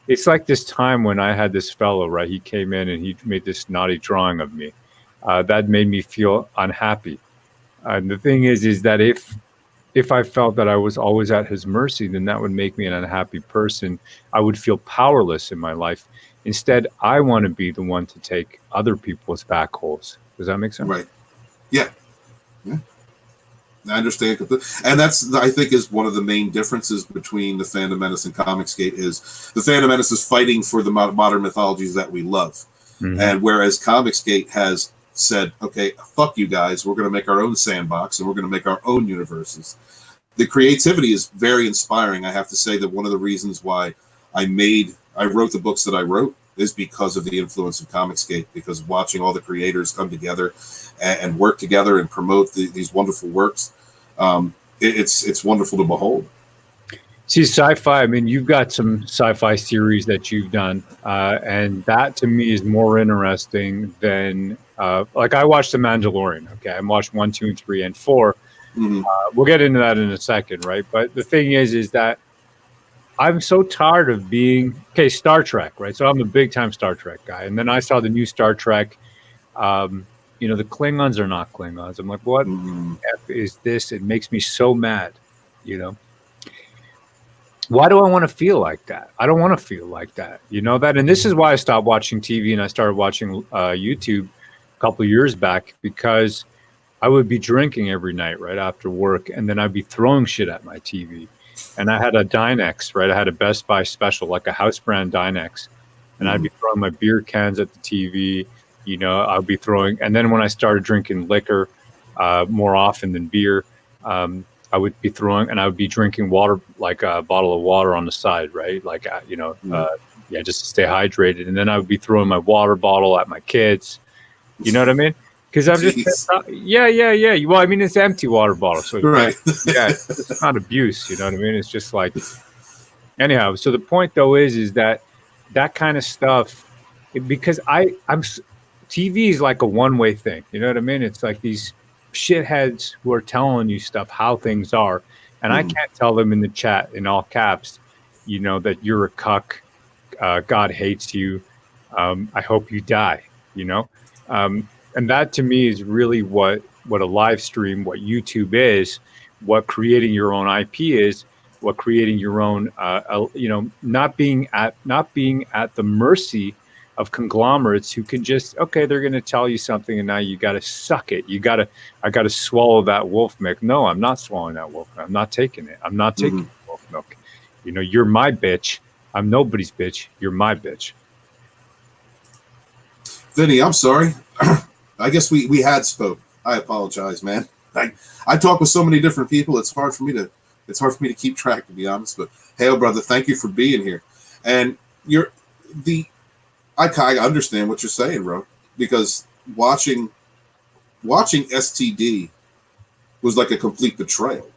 It's like this time when I had this fellow, right? He came in and he made this naughty drawing of me. That made me feel unhappy. And the thing is that if I felt that I was always at his mercy, then that would make me an unhappy person. I would feel powerless in my life. Instead, I want to be the one to take other people's backhoes. Does that make sense? Right. Yeah. I understand completely. And that's, I think, is one of the main differences between the Fandom Menace and Comicsgate is the Fandom Menace is fighting for the modern mythologies that we love. Mm-hmm. And whereas Comicsgate has said, okay, fuck you guys, we're going to make our own sandbox and we're going to make our own universes. The creativity is very inspiring. I have to say that one of the reasons why I wrote the books that I wrote is because of the influence of Comicsgate, because watching all the creators come together and work together and promote these wonderful works, it's wonderful to behold. See, sci-fi, I mean, you've got some sci-fi series that you've done, and that to me is more interesting than, like I watched The Mandalorian, okay? I watched 1, 2, and 3, and 4. Mm-hmm. We'll get into that in a second, right? But the thing is that I'm so tired of being, Star Trek, right? So I'm a big-time Star Trek guy. And then I saw the new Star Trek. The Klingons are not Klingons. I'm like, what F is this? It makes me so mad, Why do I want to feel like that? I don't want to feel like that. You know that? And this is why I stopped watching TV and I started watching YouTube a couple of years back, because I would be drinking every night right after work, and then I'd be throwing shit at my TV. And I had a Dynex, right? I had a Best Buy special, like a house brand Dynex. And I'd be throwing my beer cans at the TV. I'd be throwing. And then when I started drinking liquor more often than beer, I would be throwing, and I would be drinking water, like a bottle of water on the side, right? Like, just to stay hydrated. And then I would be throwing my water bottle at my kids. You know what I mean? Because I'm just, yeah. Well, I mean, it's an empty water bottle. So, right. Yeah, it's not abuse. You know what I mean? It's just like, anyhow. So the point, though, is that kind of stuff, because I'm TV is like a one-way thing. You know what I mean? It's like these shitheads who are telling you stuff, how things are. And I can't tell them in the chat in all caps, that you're a cuck. God hates you. I hope you die, And that to me is really what what a live stream, what YouTube is, what creating your own IP is, what creating your own, not being at the mercy of conglomerates who can just, okay, they're going to tell you something and now you got to suck it. I got to swallow that wolf milk. No, I'm not swallowing that wolf milk. I'm not taking it. I'm not taking wolf milk. You're my bitch. I'm nobody's bitch. You're my bitch. Vinny, I'm sorry. I guess we had spoke. I apologize, man. I talk with so many different people. It's hard for me to keep track, to be honest. But hey, brother, thank you for being here. And I kind of understand what you're saying, bro, because watching STD was like a complete betrayal.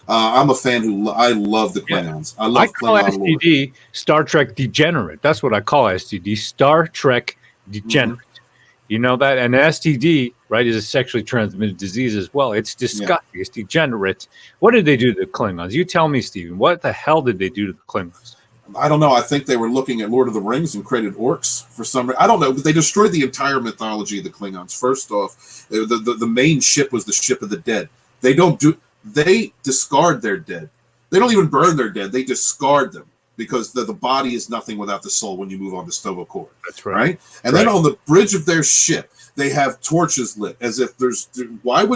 I'm a fan I love the Klingons. Yeah. I call STD lore. Star Trek degenerate. That's what I call STD, Star Trek degenerate. You know that? And STD, right, is a sexually transmitted disease as well. It's disgusting. Yeah. It's degenerate. What did they do to the Klingons? You tell me, Steven. What the hell did they do to the Klingons? I don't know. I think they were looking at Lord of the Rings and created orcs for some reason. I don't know. But they destroyed the entire mythology of the Klingons. First off, the main ship was the ship of the dead. They discard their dead. They don't even burn their dead. They discard them because the body is nothing without the soul when you move on to Sto-Vo-Kor. That's right. And then on the bridge of their ship, they have torches lit as if why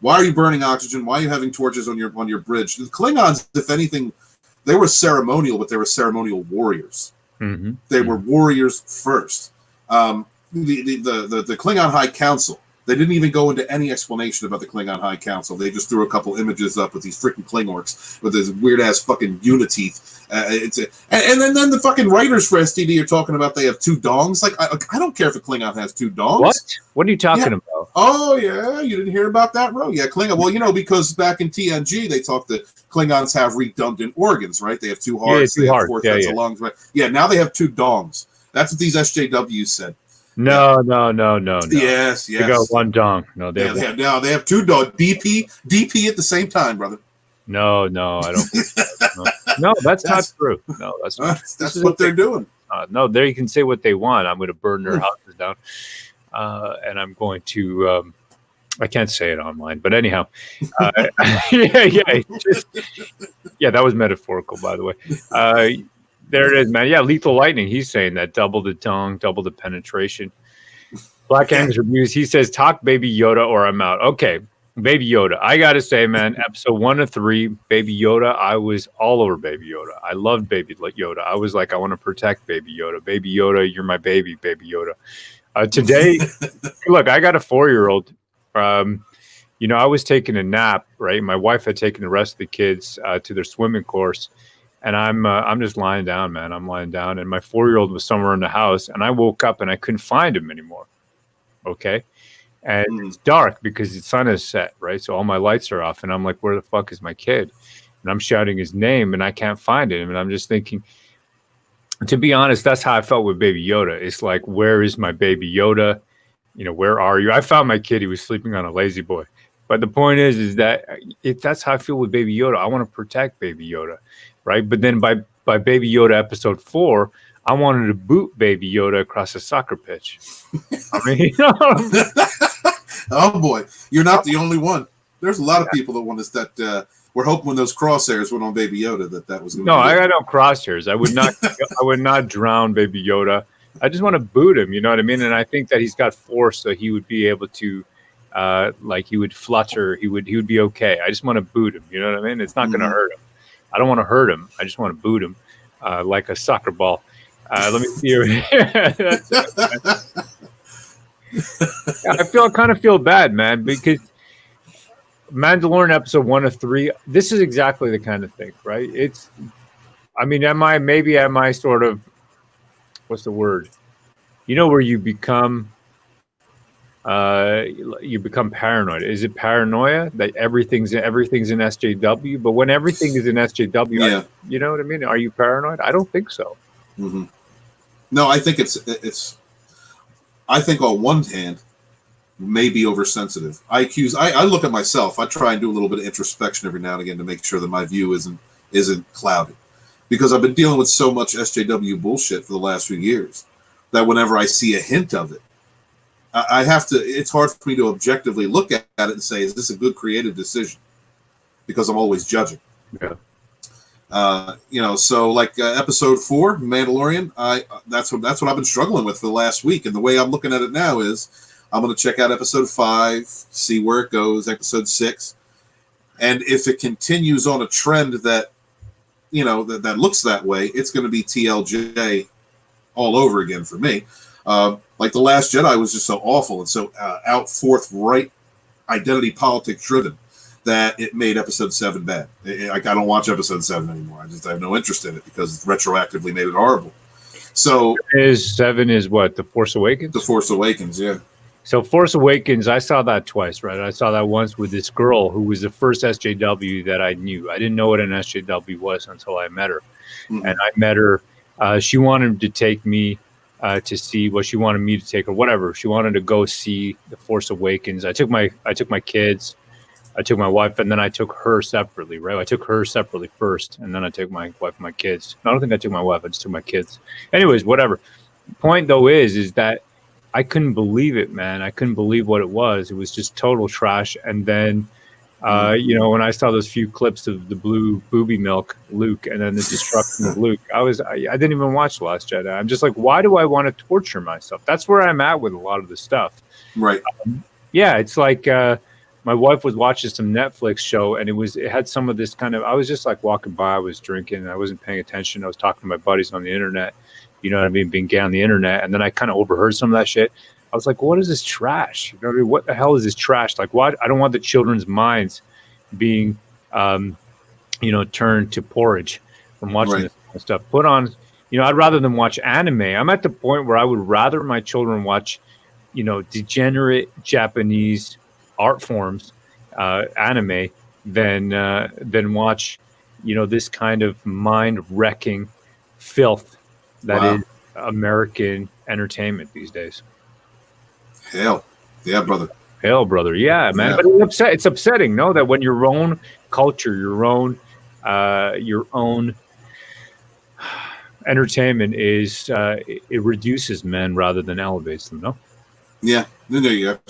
are you burning oxygen? Why are you having torches on your bridge? The Klingons, if anything, they were ceremonial, but they were ceremonial warriors. Mm-hmm. They were warriors first. The Klingon High Council, they didn't even go into any explanation about the Klingon High Council. They just threw a couple images up with these freaking Klingorks with this weird-ass fucking uniteeth. And then the fucking writers for STD are talking about they have two dongs. Like, I don't care if a Klingon has two dongs. What are you talking about? Oh, yeah, you didn't hear about that, bro? Yeah, Klingon. Well, because back in TNG, they talked that Klingons have redundant organs, right? They have two hearts, they have 4 sets of lungs, right? Yeah, now they have two dongs. That's what these SJWs said. No. Yes. They got one dong. No, they have two dongs. DP at the same time, brother. No, I don't. No, that's not true. No, that's not true. That's what they're doing. No, they can say what they want. I'm going to burn their houses down, and I'm going to. I can't say it online, but anyhow, yeah, that was metaphorical, by the way. There it is, man. Yeah, Lethal Lightning. He's saying that double the tongue, double the penetration. Black Angus Reviews. He says, "Talk Baby Yoda, or I'm out." Okay, Baby Yoda. I gotta say, man, episode 1 of 3, Baby Yoda. I was all over Baby Yoda. I loved Baby Yoda. I was like, I want to protect Baby Yoda. Baby Yoda, you're my baby, Baby Yoda. Today, look, I got a 4-year-old. I was taking a nap. Right, my wife had taken the rest of the kids to their swimming course. And I'm just lying down, man. I'm lying down, and my 4-year-old was somewhere in the house, and I woke up and I couldn't find him anymore. Okay, and it's dark because the sun is set, right? So all my lights are off, and I'm like, "Where the fuck is my kid?" And I'm shouting his name, and I can't find him. And I'm just thinking, to be honest, that's how I felt with Baby Yoda. It's like, where is my Baby Yoda? Where are you? I found my kid. He was sleeping on a lazy boy. But the point is that that's how I feel with Baby Yoda. I want to protect Baby Yoda. Right, but then by Baby Yoda episode 4, I wanted to boot Baby Yoda across a soccer pitch. I mean, oh boy, you're not the only one. There's a lot of people that want us that we're hoping when those crosshairs went on Baby Yoda that was. No, I got no crosshairs. I would not drown Baby Yoda. I just want to boot him. You know what I mean? And I think that he's got force, so he would be able to, he would flutter. He would be okay. I just want to boot him. You know what I mean? It's not going to hurt him. I don't want to hurt him. I just want to boot him like a soccer ball. Let me see here. I kind of feel bad, man, because Mandalorian episode 1 of 3. This is exactly the kind of thing, right? Am I sort of, what's the word? Where you become paranoid. Is it paranoia that everything's in SJW? But when everything is in SJW, you know what I mean? Are you paranoid? I don't think so. Mm-hmm. No, I think it's. I think on one hand, maybe oversensitive. I look at myself. I try and do a little bit of introspection every now and again to make sure that my view isn't clouded, because I've been dealing with so much SJW bullshit for the last few years that whenever I see a hint of it, I have to. It's hard for me to objectively look at it and say, is this a good creative decision? Because I'm always judging. Yeah. So like episode 4, Mandalorian, that's what I've been struggling with for the last week. And the way I'm looking at it now is I'm going to check out episode 5, see where it goes, episode 6. And if it continues on a trend that, that looks that way, it's going to be TLJ all over again for me. Like The Last Jedi was just so awful and so out forthright, identity politics driven, that it made episode 7 bad. I don't watch episode 7 anymore. I have no interest in it because it retroactively made it horrible. So 7 is what? The Force Awakens? The Force Awakens, yeah. So Force Awakens, I saw that twice, right? I saw that once with this girl who was the first SJW that I knew. I didn't know what an SJW was until I met her. Mm-hmm. And I met her. She wanted to take me to see what she wanted me to take or whatever. She wanted to go see The Force Awakens. I took my kids. I took my wife, and then I took her separately, right? I took her separately first, and then I took my wife and my kids. I don't think I took my wife. I just took my kids. Anyways, whatever. The point, though, is that I couldn't believe it, man. I couldn't believe what it was. It was just total trash. And then, when I saw those few clips of the blue booby milk Luke and then the destruction of Luke, I didn't even watch The Last Jedi. I'm just like, why do I want to torture myself? That's where I'm at with a lot of the stuff. Right. It's like... my wife was watching some Netflix show, and it had some of this kind of. I was just like walking by, I was drinking, I wasn't paying attention. I was talking to my buddies on the internet, you know what I mean, being gay on the internet, and then I kind of overheard some of that shit. I was like, "What is this trash? You know what I mean? What the hell is this trash? Like, what? I don't want the children's minds being, turned to porridge from watching this kind of stuff. Put on, I'd rather than watch anime. I'm at the point where I would rather my children watch, degenerate Japanese art forms, anime, than watch, this kind of mind-wrecking filth that is American entertainment these days. Hell, yeah, brother. Hell, brother, yeah, man. Yeah. But it's upsetting, no, that when your own culture, your own entertainment is, it reduces men rather than elevates them, no? Yeah, no, you're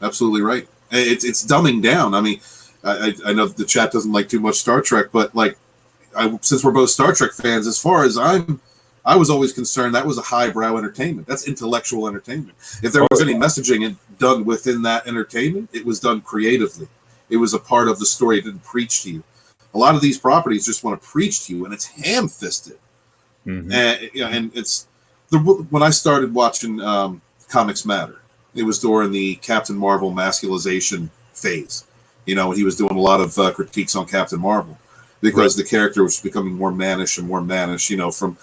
absolutely right. It's dumbing down. I mean, I know the chat doesn't like too much Star Trek, but since we're both Star Trek fans, as far as I was always concerned that was a highbrow entertainment. That's intellectual entertainment. If there was any messaging done within that entertainment, it was done creatively. It was a part of the story. It didn't preach to you. A lot of these properties just want to preach to you, and it's ham-fisted. Mm-hmm. And it's when I started watching Comics Matter. It was during the Captain Marvel masculization phase. He was doing a lot of critiques on Captain Marvel because the character was becoming more mannish and more mannish. It went from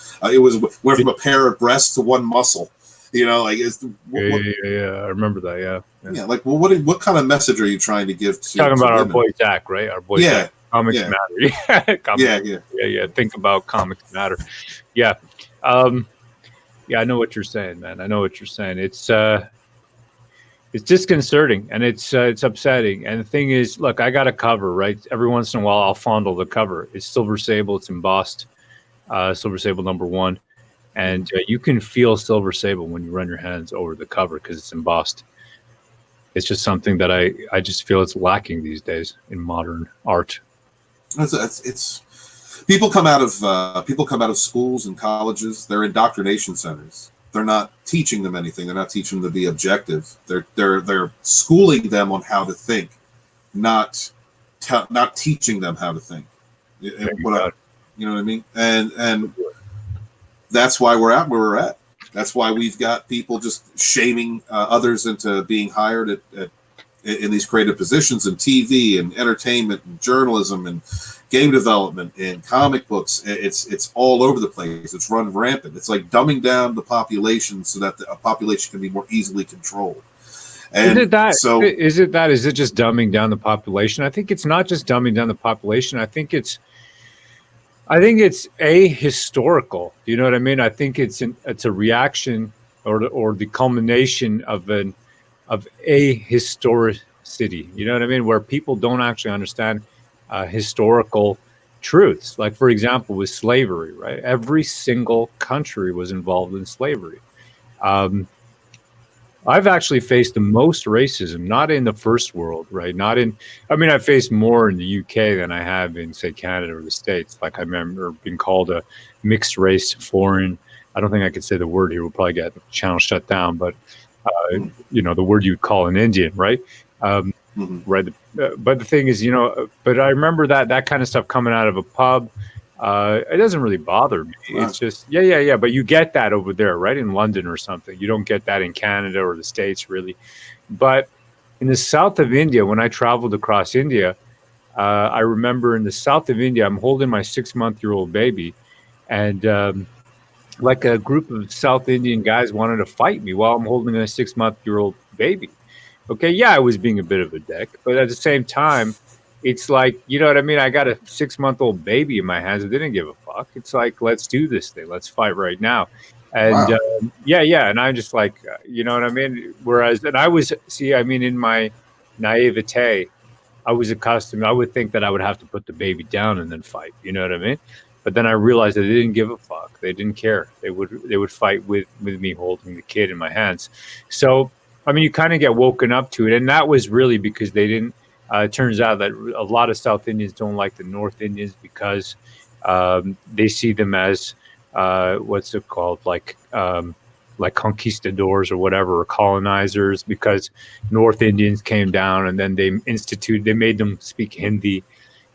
a pair of breasts to one muscle. I remember that. Yeah. Like, well, what kind of message are you trying to give to? Talking about women? Our boy Zach, right? Our boy Zach. Comics Matter. Yeah. Think about Comics Matter. Yeah. I know what you're saying, man. I know what you're saying. It's disconcerting and it's upsetting. And the thing is, look, I got a cover, right? Every once in a while, I'll fondle the cover. It's Silver Sable. It's embossed, Silver Sable #1. And you can feel Silver Sable when you run your hands over the cover because it's embossed. It's just something that I just feel it's lacking these days in modern art. It's people come out of schools and colleges. They're indoctrination centers. They're not teaching them anything. They're not teaching them to be objective. They're schooling them on how to think, not teaching them how to think. You know what I mean? And that's why we're at where we're at. That's why we've got people just shaming others into being hired in these creative positions in TV and entertainment and journalism and game development and comic books. It's all over the place. It's run rampant. It's like dumbing down the population so that the population can be more easily controlled. And is it just dumbing down the population? I think it's not just dumbing down the population. I think it's historical. You know what I mean? I think it's a reaction or the culmination of a historicity. You know what I mean? Where people don't actually understand historical truths. Like, for example, with slavery, right? Every single country was involved in slavery. I've actually faced the most racism, not in the first world, right? Not in, I mean, I've faced more in the UK than I have in, say, Canada or the States. Like I remember being called a mixed race foreign. I don't think I could say the word here. We'll probably get the channel shut down, but, you know, the word you'd call an Indian, right? Right. But the thing is, you know, but I remember that kind of stuff coming out of a pub. It doesn't really bother me. Wow. It's just, yeah. But you get that over there, right? In London or something. You don't get that in Canada or the States, really. But in the south of India, when I traveled across India, I remember in the south of India, I'm holding my 6-month-old baby. And like a group of South Indian guys wanted to fight me while I'm holding a 6-month-old baby. Okay, yeah, I was being a bit of a dick, but at the same time, it's like, you know what I mean? I got a 6-month-old baby in my hands. I didn't give a fuck. It's like, let's do this thing. Let's fight right now. And Wow. yeah. And I'm just like, you know what I mean? Whereas, and I was, see, I mean, in my naivete, I was accustomed, I would think that I would have to put the baby down and then fight. You know what I mean? But then I realized that they didn't give a fuck. They didn't care. They would fight with me holding the kid in my hands. So, I mean, you kind of get woken up to it. And that was really because they didn't, it turns out that a lot of South Indians don't like the North Indians because they see them as, what's it called? Like conquistadors or whatever, or colonizers, because North Indians came down and then they made them speak Hindi.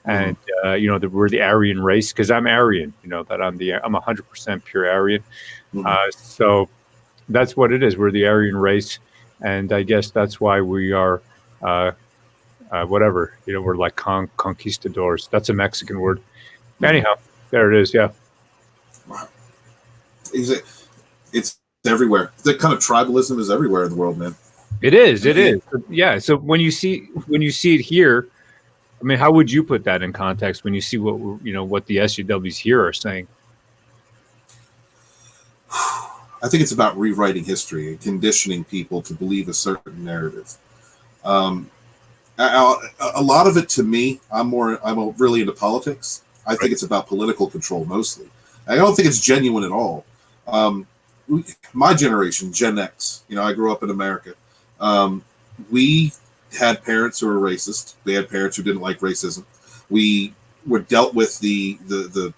And, you know, we're the Aryan race, because I'm Aryan, you know, that I'm 100% pure Aryan. So that's what it is. We're the Aryan race. And I guess that's why we are, whatever, you know, we're like conquistadors. That's a Mexican word. Anyhow, there it is. Yeah. Wow. It's everywhere. The kind of tribalism is everywhere in the world, man. It is. It is. Yeah. So when you see it here, I mean, how would you put that in context when you see what the SJWs here are saying? I think it's about rewriting history and conditioning people to believe a certain narrative. A lot of it, to me, I'm really into politics. I think it's about political control mostly. I don't think it's genuine at all. My generation, Gen X, you know, I grew up in America. We had parents who were racist. They had parents who didn't like racism. We were dealt with the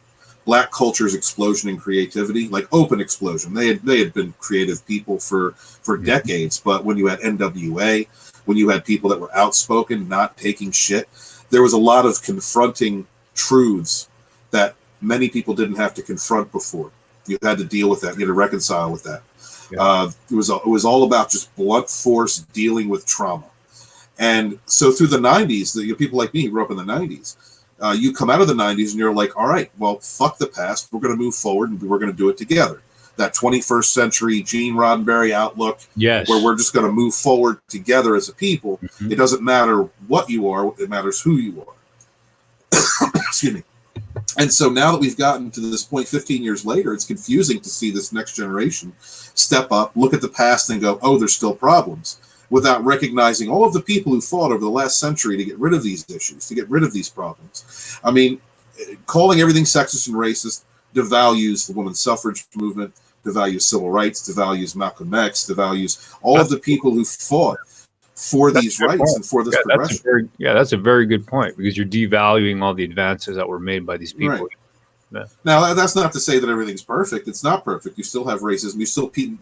Black culture's explosion in creativity, like open explosion. They had been creative people for decades, but when you had NWA, when you had people that were outspoken, not taking shit, there was a lot of confronting truths that many people didn't have to confront before. You had to deal with that. You had to reconcile with that. Yeah. It was all about just blunt force dealing with trauma. And so through the 90s, people like me who grew up in the 90s, you come out of the 90s and you're like, all right, well, fuck the past. We're going to move forward and we're going to do it together. That 21st century Gene Roddenberry outlook, yes, where we're just going to move forward together as a people. It doesn't matter what you are. It matters who you are. Excuse me. And so now that we've gotten to this point 15 years later, it's confusing to see this next generation step up, look at the past and go, oh, there's still problems, without recognizing all of the people who fought over the last century to get rid of these issues, to get rid of these problems. I mean, calling everything sexist and racist devalues the women's suffrage movement, devalues civil rights, devalues Malcolm X, devalues all of the people who fought for these rights and for this progression. That's a very good point, because you're devaluing all the advances that were made by these people. Right. Yeah. Now, that's not to say that everything's perfect. It's not perfect. You still have racism.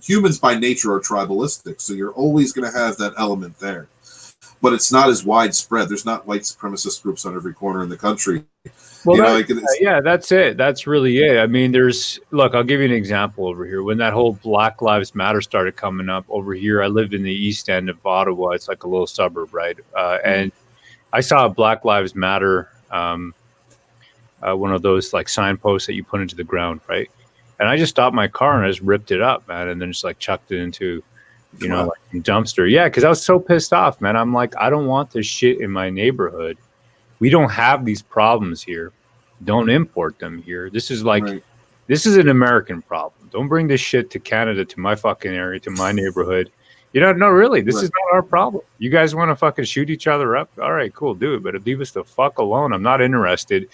Humans by nature are tribalistic, so you're always going to have that element there. But it's not as widespread. There's not white supremacist groups on every corner in the country. Well, that's it. That's really it. I mean, look, I'll give you an example over here. When that whole Black Lives Matter started coming up over here, I lived in the east end of Ottawa. It's like a little suburb, right? And I saw a Black Lives Matter, one of those like signposts that you put into the ground, right? And I just stopped my car and I just ripped it up, man, and then just like chucked it into, like a dumpster. Yeah, because I was so pissed off, man. I'm like, I don't want this shit in my neighborhood. We don't have these problems here. Don't import them here. This is This is an American problem. Don't bring this shit to Canada, to my fucking area, to my neighborhood. No, really, this is not our problem. You guys want to fucking shoot each other up? All right, cool, do it. But leave us the fuck alone. I'm not interested.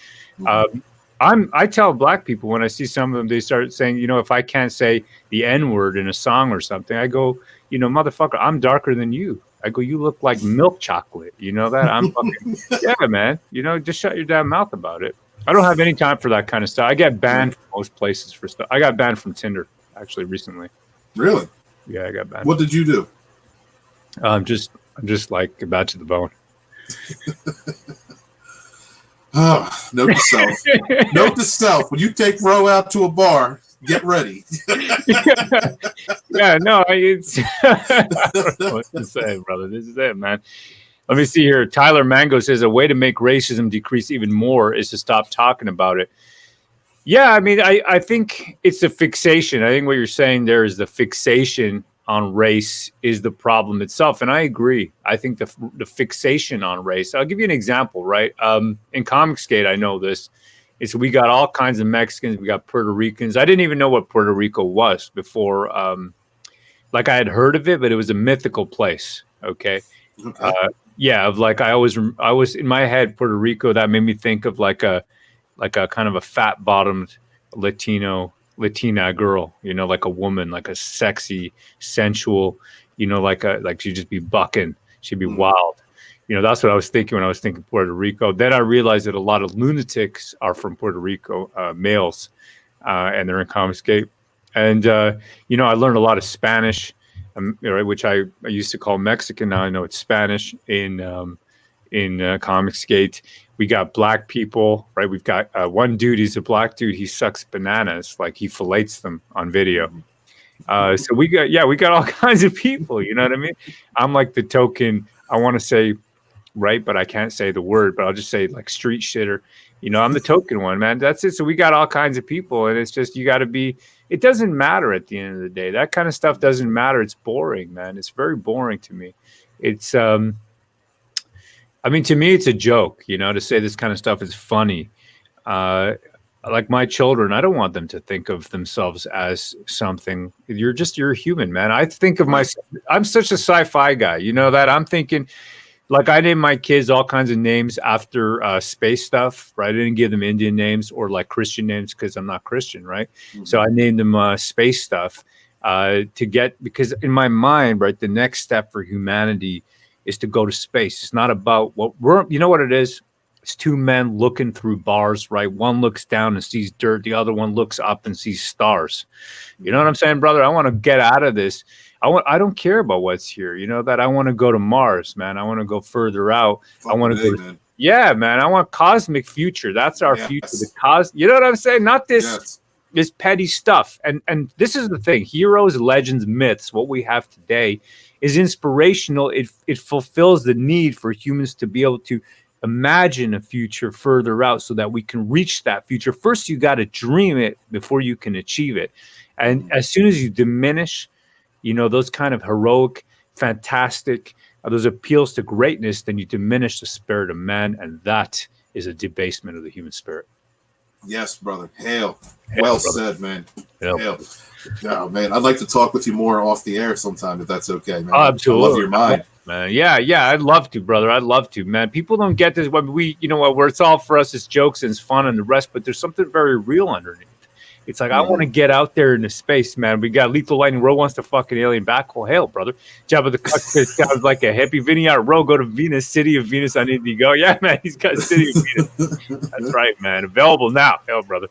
I tell black people when I see some of them, they start saying, if I can't say the N-word in a song or something, I go, motherfucker, I'm darker than you. I go, you look like milk chocolate. You know that? I'm fucking, yeah, man. Just shut your damn mouth about it. I don't have any time for that kind of stuff. I get banned from most places for stuff. I got banned from Tinder actually recently. Really? Yeah, I got banned. What did you do? I'm just like bad to the bone. Note to self. Note to self. When you take Ro out to a bar, get ready. Yeah, no, it's I don't know what to say, brother. This is it, man. Let me see here. Tyler Mango says a way to make racism decrease even more is to stop talking about it. Yeah, I mean, I think it's a fixation. I think what you're saying there is the fixation on race is the problem itself. And I agree. I think the fixation on race, I'll give you an example, right? In Comicsgate, I know this. It's we got all kinds of Mexicans. We got Puerto Ricans. I didn't even know what Puerto Rico was before. Like I had heard of it, but it was a mythical place. Okay. Yeah. I was in my head, Puerto Rico, that made me think of like a kind of a fat bottomed Latina girl, like a woman, like a sexy, sensual, like she'd just be bucking. She'd be wild. That's what I was thinking when I was thinking Puerto Rico. Then I realized that a lot of lunatics are from Puerto Rico, males, and they're in Comicsgate. And, I learned a lot of Spanish, which I used to call Mexican. Now I know it's Spanish in Comicsgate. We got black people, right? We've got one dude. He's a black dude. He sucks bananas, like he fillets them on video. So we got all kinds of people. You know what I mean? I'm like the token. I want to say, right, but I can't say the word. But I'll just say like street shitter. I'm the token one, man. That's it. So we got all kinds of people, and it's just you got to be. It doesn't matter at the end of the day. That kind of stuff doesn't matter. It's boring, man. It's very boring to me. It's I mean, to me, it's a joke, to say this kind of stuff is funny. Like my children, I don't want them to think of themselves as something. You're a human, man. I think of myself, I'm such a sci-fi guy, that I'm thinking, like I named my kids all kinds of names after space stuff, right? I didn't give them Indian names or like Christian names because I'm not Christian, right? Mm-hmm. So I named them space stuff because in my mind, right, the next step for humanity is to go to space. It's not about you know what it is? It's two men looking through bars, right? One looks down and sees dirt. The other one looks up and sees stars. You know what I'm saying, brother? I want to get out of this. I don't care about what's here. That I want to go to Mars, man. I want to go further out. I want to go. Man. Yeah, man. I want cosmic future. That's our future. You know what I'm saying? Not this this petty stuff. And this is the thing. Heroes, legends, myths, what we have today is inspirational. It fulfills the need for humans to be able to imagine a future further out so that we can reach that future. First, you got to dream it before you can achieve it. And as soon as you diminish, those kind of heroic, fantastic, those appeals to greatness, then you diminish the spirit of man. And that is a debasement of the human spirit. Yes, brother. Hail. Well said, man. Hail. Oh, man, I'd like to talk with you more off the air sometime, if that's okay, man. Absolutely. I love your mind. Man. Yeah, I'd love to, brother. I'd love to, man. People don't get this. When where it's all for us, it's jokes and it's fun and the rest, but there's something very real underneath. It's like, I want to get out there into space, man. We got Lethal Lightning. Ro wants to fucking alien backhoe. Hail, brother. Jabba the Hutt sounds like a hippie. Vinny out. Ro, go to Venus, City of Venus. I need to go. Yeah, man. He's got City of Venus. That's right, man. Available now. Hail, brother.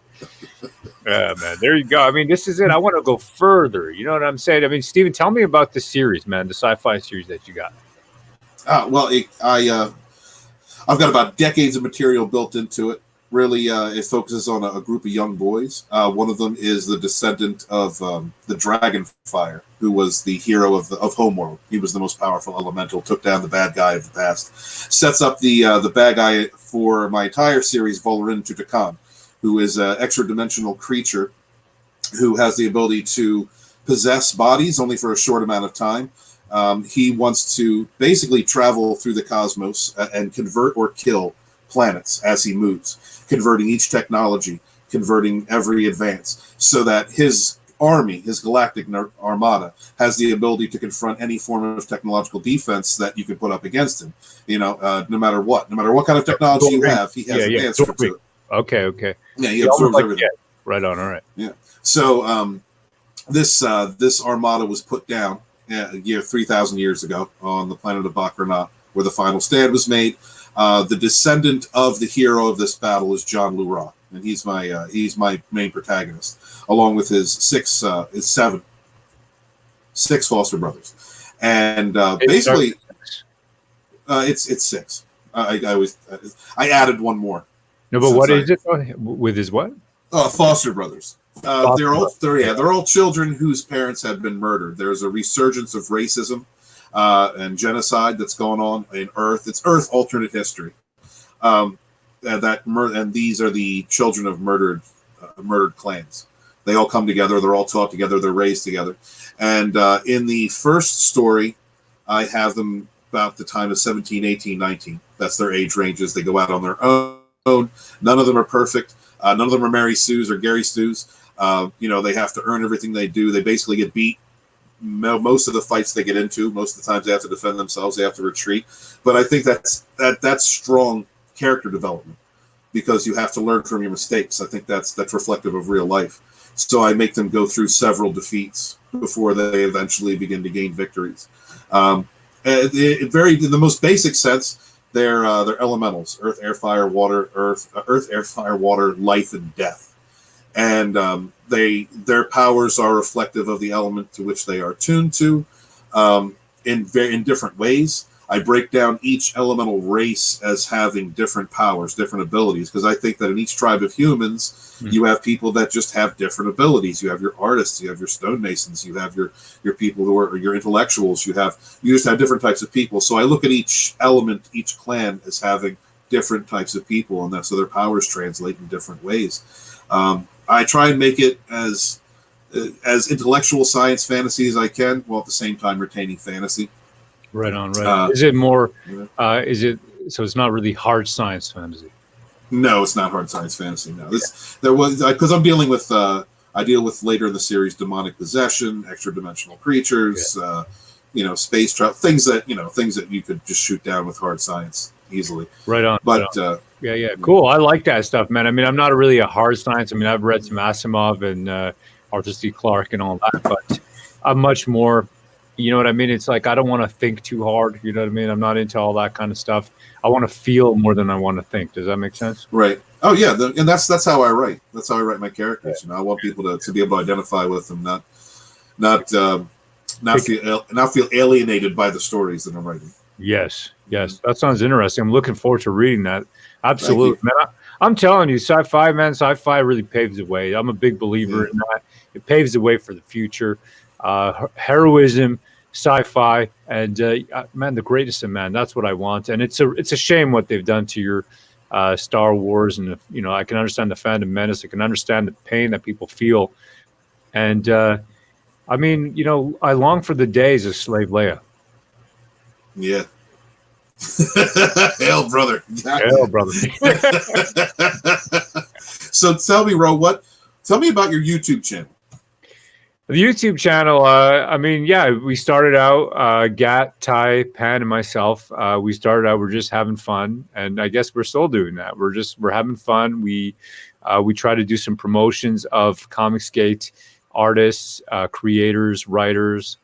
Yeah, man. There you go. I mean, this is it. I want to go further. You know what I'm saying? I mean, Steven, tell me about the series, man. The sci-fi series that you got. Well, I've got about decades of material built into it. Really, it focuses on a group of young boys. One of them is the descendant of the Dragonfire, who was the hero of Homeworld. He was the most powerful elemental, took down the bad guy of the past. Sets up the bad guy for my entire series, Volarin Tutakan, who is an extra-dimensional creature who has the ability to possess bodies only for a short amount of time. He wants to basically travel through the cosmos and convert or kill planets as he moves, converting each technology, converting every advance, so that his army, his galactic armada, has the ability to confront any form of technological defense that you can put up against him. No matter what kind of technology you have, he has an answer to it. Okay. Yeah, he Yeah, almost absorbs like everything. right on. All right. Yeah. So this armada was put down a year 3,000 years ago on the planet of Bakrana, where the final stand was made. The descendant of the hero of this battle is John Lura, and he's my main protagonist, along with his six foster brothers, and basically it's six. I added one more. No, but what is it with his what? Foster brothers. They're all children whose parents have been murdered. There's a resurgence of racism and genocide that's going on in Earth. It's Earth alternate history. And these are the children of murdered clans. They all come together. They're all taught together. They're raised together. And in the first story, I have them about the time of 17, 18, 19. That's their age ranges. They go out on their own. None of them are perfect. None of them are Mary Sue's or Gary Stu's. They have to earn everything they do. They basically get beat most of the fights they get into. Most of the times they have to defend themselves. They have to retreat. But I think that's strong character development, because you have to learn from your mistakes. I think that's reflective of real life. So I make them go through several defeats before they eventually begin to gain victories. In the most basic sense, they're elementals: earth, air, fire, water, life, and death. And their powers are reflective of the element to which they are tuned to, in different ways. I break down each elemental race as having different powers, different abilities, because I think that in each tribe of humans, you have people that just have different abilities. You have your artists, you have your stonemasons, you have your people who are your intellectuals. You just have different types of people. So I look at each element, each clan, as having different types of people, and so their powers translate in different ways. I try and make it as intellectual science fantasy as I can, while at the same time retaining fantasy. Right on. Is it more? Is it so? It's not really hard science fantasy. No, it's not hard science fantasy. No, because I'm dealing with. I deal with later in the series demonic possession, extra dimensional creatures, space travel, things that you could just shoot down with hard science easily. Right on. But yeah, cool. I like that stuff, man. I mean, I'm not really a hard science. I mean, I've read some Asimov and Arthur C. Clarke and all that, but I'm much more. You know what I mean? It's like I don't want to think too hard. You know what I mean? I'm not into all that kind of stuff. I want to feel more than I want to think. Does that make sense? Right. Oh yeah, and that's how I write. That's how I write my characters. I want people to be able to identify with them, not feel alienated by the stories that I'm writing. Yes. That sounds interesting. I'm looking forward to reading that. Absolutely, man. I'm telling you, sci-fi, man. Sci-fi really paves the way. I'm a big believer in that. It paves the way for the future. Heroism, sci-fi, and man, the greatest of man. That's what I want. And it's a shame what they've done to your Star Wars. And I can understand the Phantom Menace. I can understand the pain that people feel. And I mean, I long for the days of Slave Leia. Yeah. Hail, brother. Hail, brother. So tell me, Ro, tell me about your YouTube channel. The YouTube channel, we started out, Gat, Ty, Pan, and myself. We started out, we're just having fun, and I guess we're still doing that. We're having fun. We try to do some promotions of Comicsgate artists, creators, writers.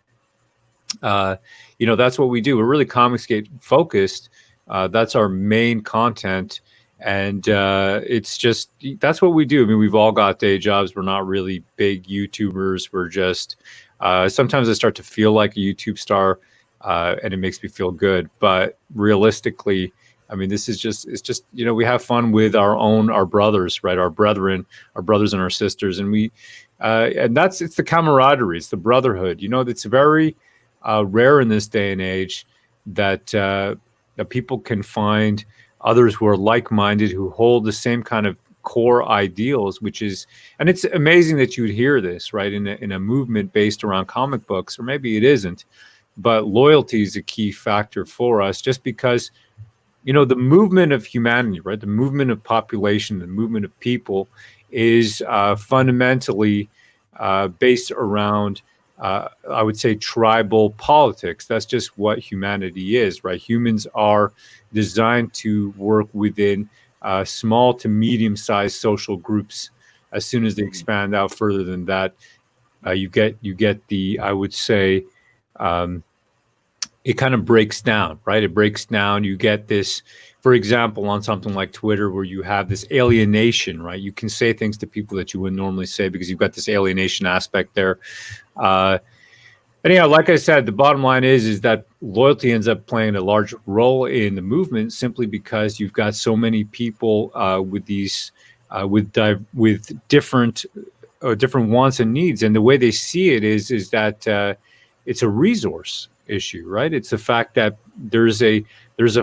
That's what we do. We're really Comicsgate focused. That's our main content. And that's what we do. I mean, we've all got day jobs. We're not really big YouTubers. We're just, sometimes I start to feel like a YouTube star, and it makes me feel good. But realistically, I mean, it's just, we have fun with our brothers, right? Our brothers and our sisters. And it's the camaraderie, it's the brotherhood. It's very rare in this day and age that people can find others who are like-minded, who hold the same kind of core ideals, and it's amazing that you would hear this, right, in a movement based around comic books, or maybe it isn't, but loyalty is a key factor for us, just because, the movement of humanity, right, the movement of population, the movement of people is fundamentally based around, I would say, tribal politics. That's just what humanity is, right? Humans are designed to work within small to medium-sized social groups. As soon as they expand out further than that, you get the, I would say, it kind of breaks down, right? It breaks down. You get this, for example, on something like Twitter, where you have this alienation, right? You can say things to people that you wouldn't normally say because you've got this alienation aspect there. Anyhow, like I said, the bottom line is that loyalty ends up playing a large role in the movement, simply because you've got so many people with these with different wants and needs, and the way they see it is that it's a resource issue, right? It's the fact that there's a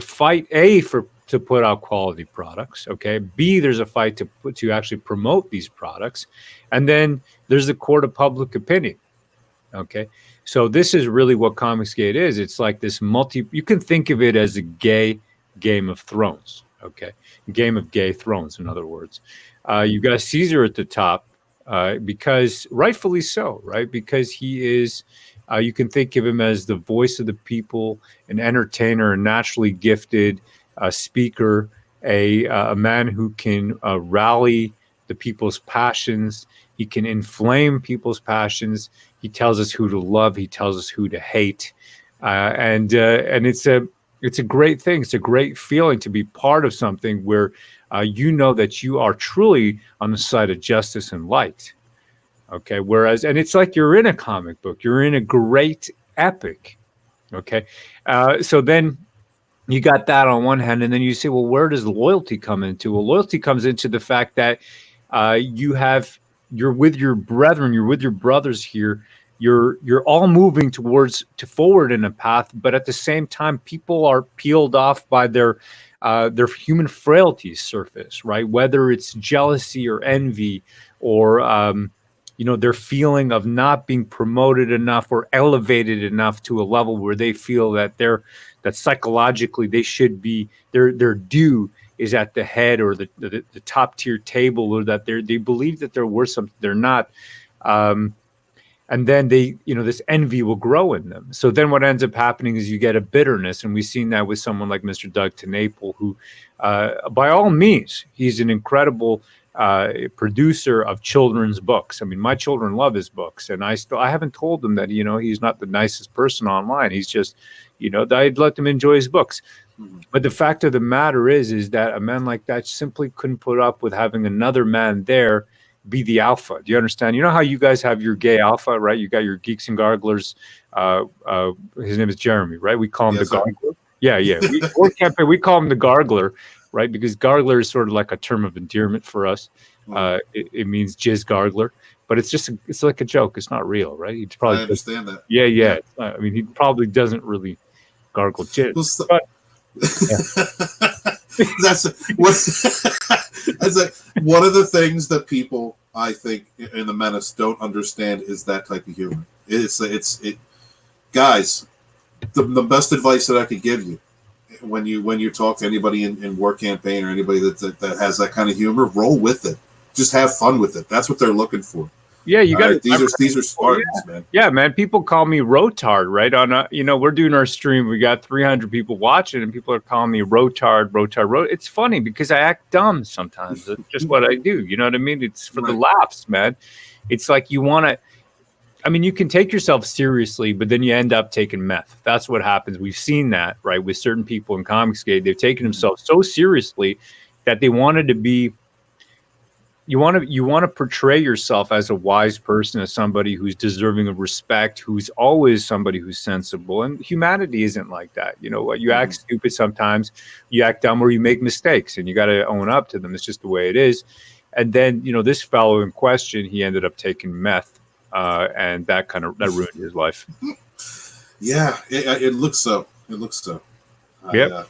fight to put out quality products. Okay, B, there's a fight to actually promote these products, and then there's the court of public opinion. Okay, so this is really what Comicsgate is. It's like this you can think of it as a gay Game of Thrones. Okay, Game of Gay Thrones, in other words. You got Caesar at the top, because rightfully so, right? Because he is, you can think of him as the voice of the people, an entertainer, a naturally gifted speaker, a man who can rally the people's passions. He can inflame people's passions. He tells us who to love. He tells us who to hate, and it's a great thing. It's a great feeling to be part of something where you know that you are truly on the side of justice and light. Okay, and it's like you're in a comic book. You're in a great epic. Okay, so then you got that on one hand, and then you say, well, where does loyalty come into? Well, loyalty comes into the fact that you're with your brethren, you're with your brothers here. You're all moving forward in a path, but at the same time, people are peeled off by their human frailties surface, right? Whether it's jealousy or envy, or their feeling of not being promoted enough or elevated enough to a level where they feel that that psychologically they should be, their due is at the head or the top tier table, or that they believe that they're worth something they're not. And then this envy will grow in them. So then what ends up happening is you get a bitterness. And we've seen that with someone like Mr. Doug TenNapel, who, by all means, he's an incredible producer of children's books. I mean, my children love his books, and I haven't told them that, he's not the nicest person online. He's just, I'd let them enjoy his books. Mm-hmm. But the fact of the matter is that a man like that simply couldn't put up with having another man there be the alpha. Do you understand? You know how you guys have your gay alpha, right? You got your Geeks and Garglers. His name is Jeremy, right? We call him the Gargler. Yeah. Warcampaign, we call him the Gargler, right? Because Gargler is sort of like a term of endearment for us. It means jizz gargler, but it's like a joke. It's not real, right? He probably I understand that. Yeah. I mean, he probably doesn't really gargle jizz. That's one of the things that people, I think, in the Menace don't understand is that type of humor. Guys, the best advice that I could give you when you talk to anybody in Warcampaign or anybody that has that kind of humor, roll with it. Just have fun with it. That's what they're looking for. Yeah, you got right? These are Spartans, man. Yeah, man. People call me Rotard, right? We're doing our stream. We got 300 people watching, and people are calling me Rotard. It's funny because I act dumb sometimes. It's just what I do. You know what I mean? It's for the laughs, man. It's like you want to. I mean, you can take yourself seriously, but then you end up taking meth. That's what happens. We've seen that, right, with certain people in Comicsgate. They've taken themselves so seriously that they wanted to be. You want to portray yourself as a wise person, as somebody who's deserving of respect, who's always somebody who's sensible. And humanity isn't like that. You know what? You act stupid sometimes, you act dumb, or you make mistakes, and you got to own up to them. It's just the way it is. And then, this fellow in question, he ended up taking meth, and that ruined his life. Yeah, it looks so. It looks so. Yep.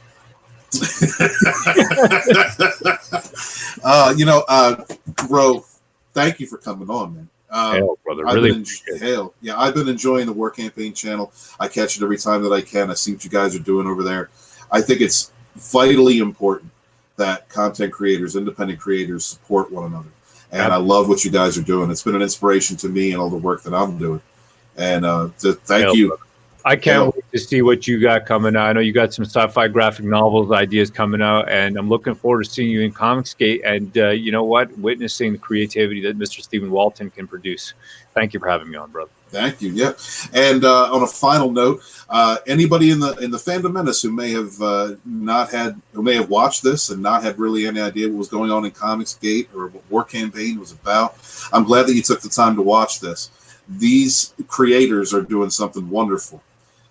Bro, thank you for coming on, man. Hell, brother, I've really. I've been enjoying the Warcampaign channel. I catch it every time that I can. I see what you guys are doing over there. I think it's vitally important that content creators, independent creators, support one another. And I love what you guys are doing. It's been an inspiration to me and all the work that I'm doing. And thank you. I can't wait to see what you got coming out. I know you got some sci-fi graphic novels ideas coming out, and I'm looking forward to seeing you in Comicsgate. And you know what? Witnessing the creativity that Mr. Stephen Walton can produce. Thank you for having me on, brother. Thank you. Yeah. And on a final note, anybody in the Fandom Menace who may have who may have watched this and not had really any idea what was going on in Comicsgate or what Warcampaign was about, I'm glad that you took the time to watch this. These creators are doing something wonderful,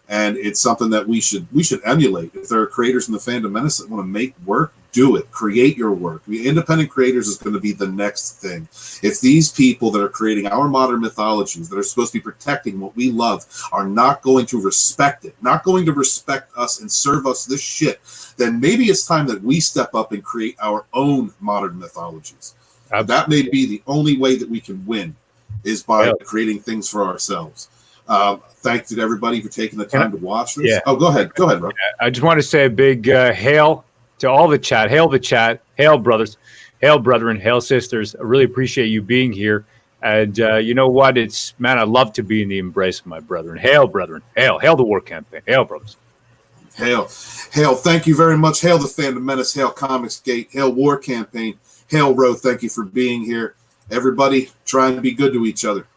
and it's something that we should emulate. If there are creators in the Fandom Menace that want to make work, do it. Create your work. Independent creators is going to be the next thing. If these people that are creating our modern mythologies that are supposed to be protecting what we love are not going to respect it, not going to respect us and serve us this shit, then maybe it's time that we step up and create our own modern mythologies. That may be the only way that we can win, is by creating things for ourselves. Thank you to everybody for taking the time to watch this. Yeah. Oh, go ahead, bro. I just want to say a big hail to all the chat. Hail the chat. Hail, brothers. Hail, brethren. Hail, sisters. I really appreciate you being here. And you know what? I love to be in the embrace of my brethren. Hail, brethren. Hail. Hail the Warcampaign. Hail, brothers. Hail. Hail. Thank you very much. Hail the Fandom Menace. Hail Comicsgate. Hail Warcampaign. Hail Ro. Thank you for being here. Everybody, try and be good to each other.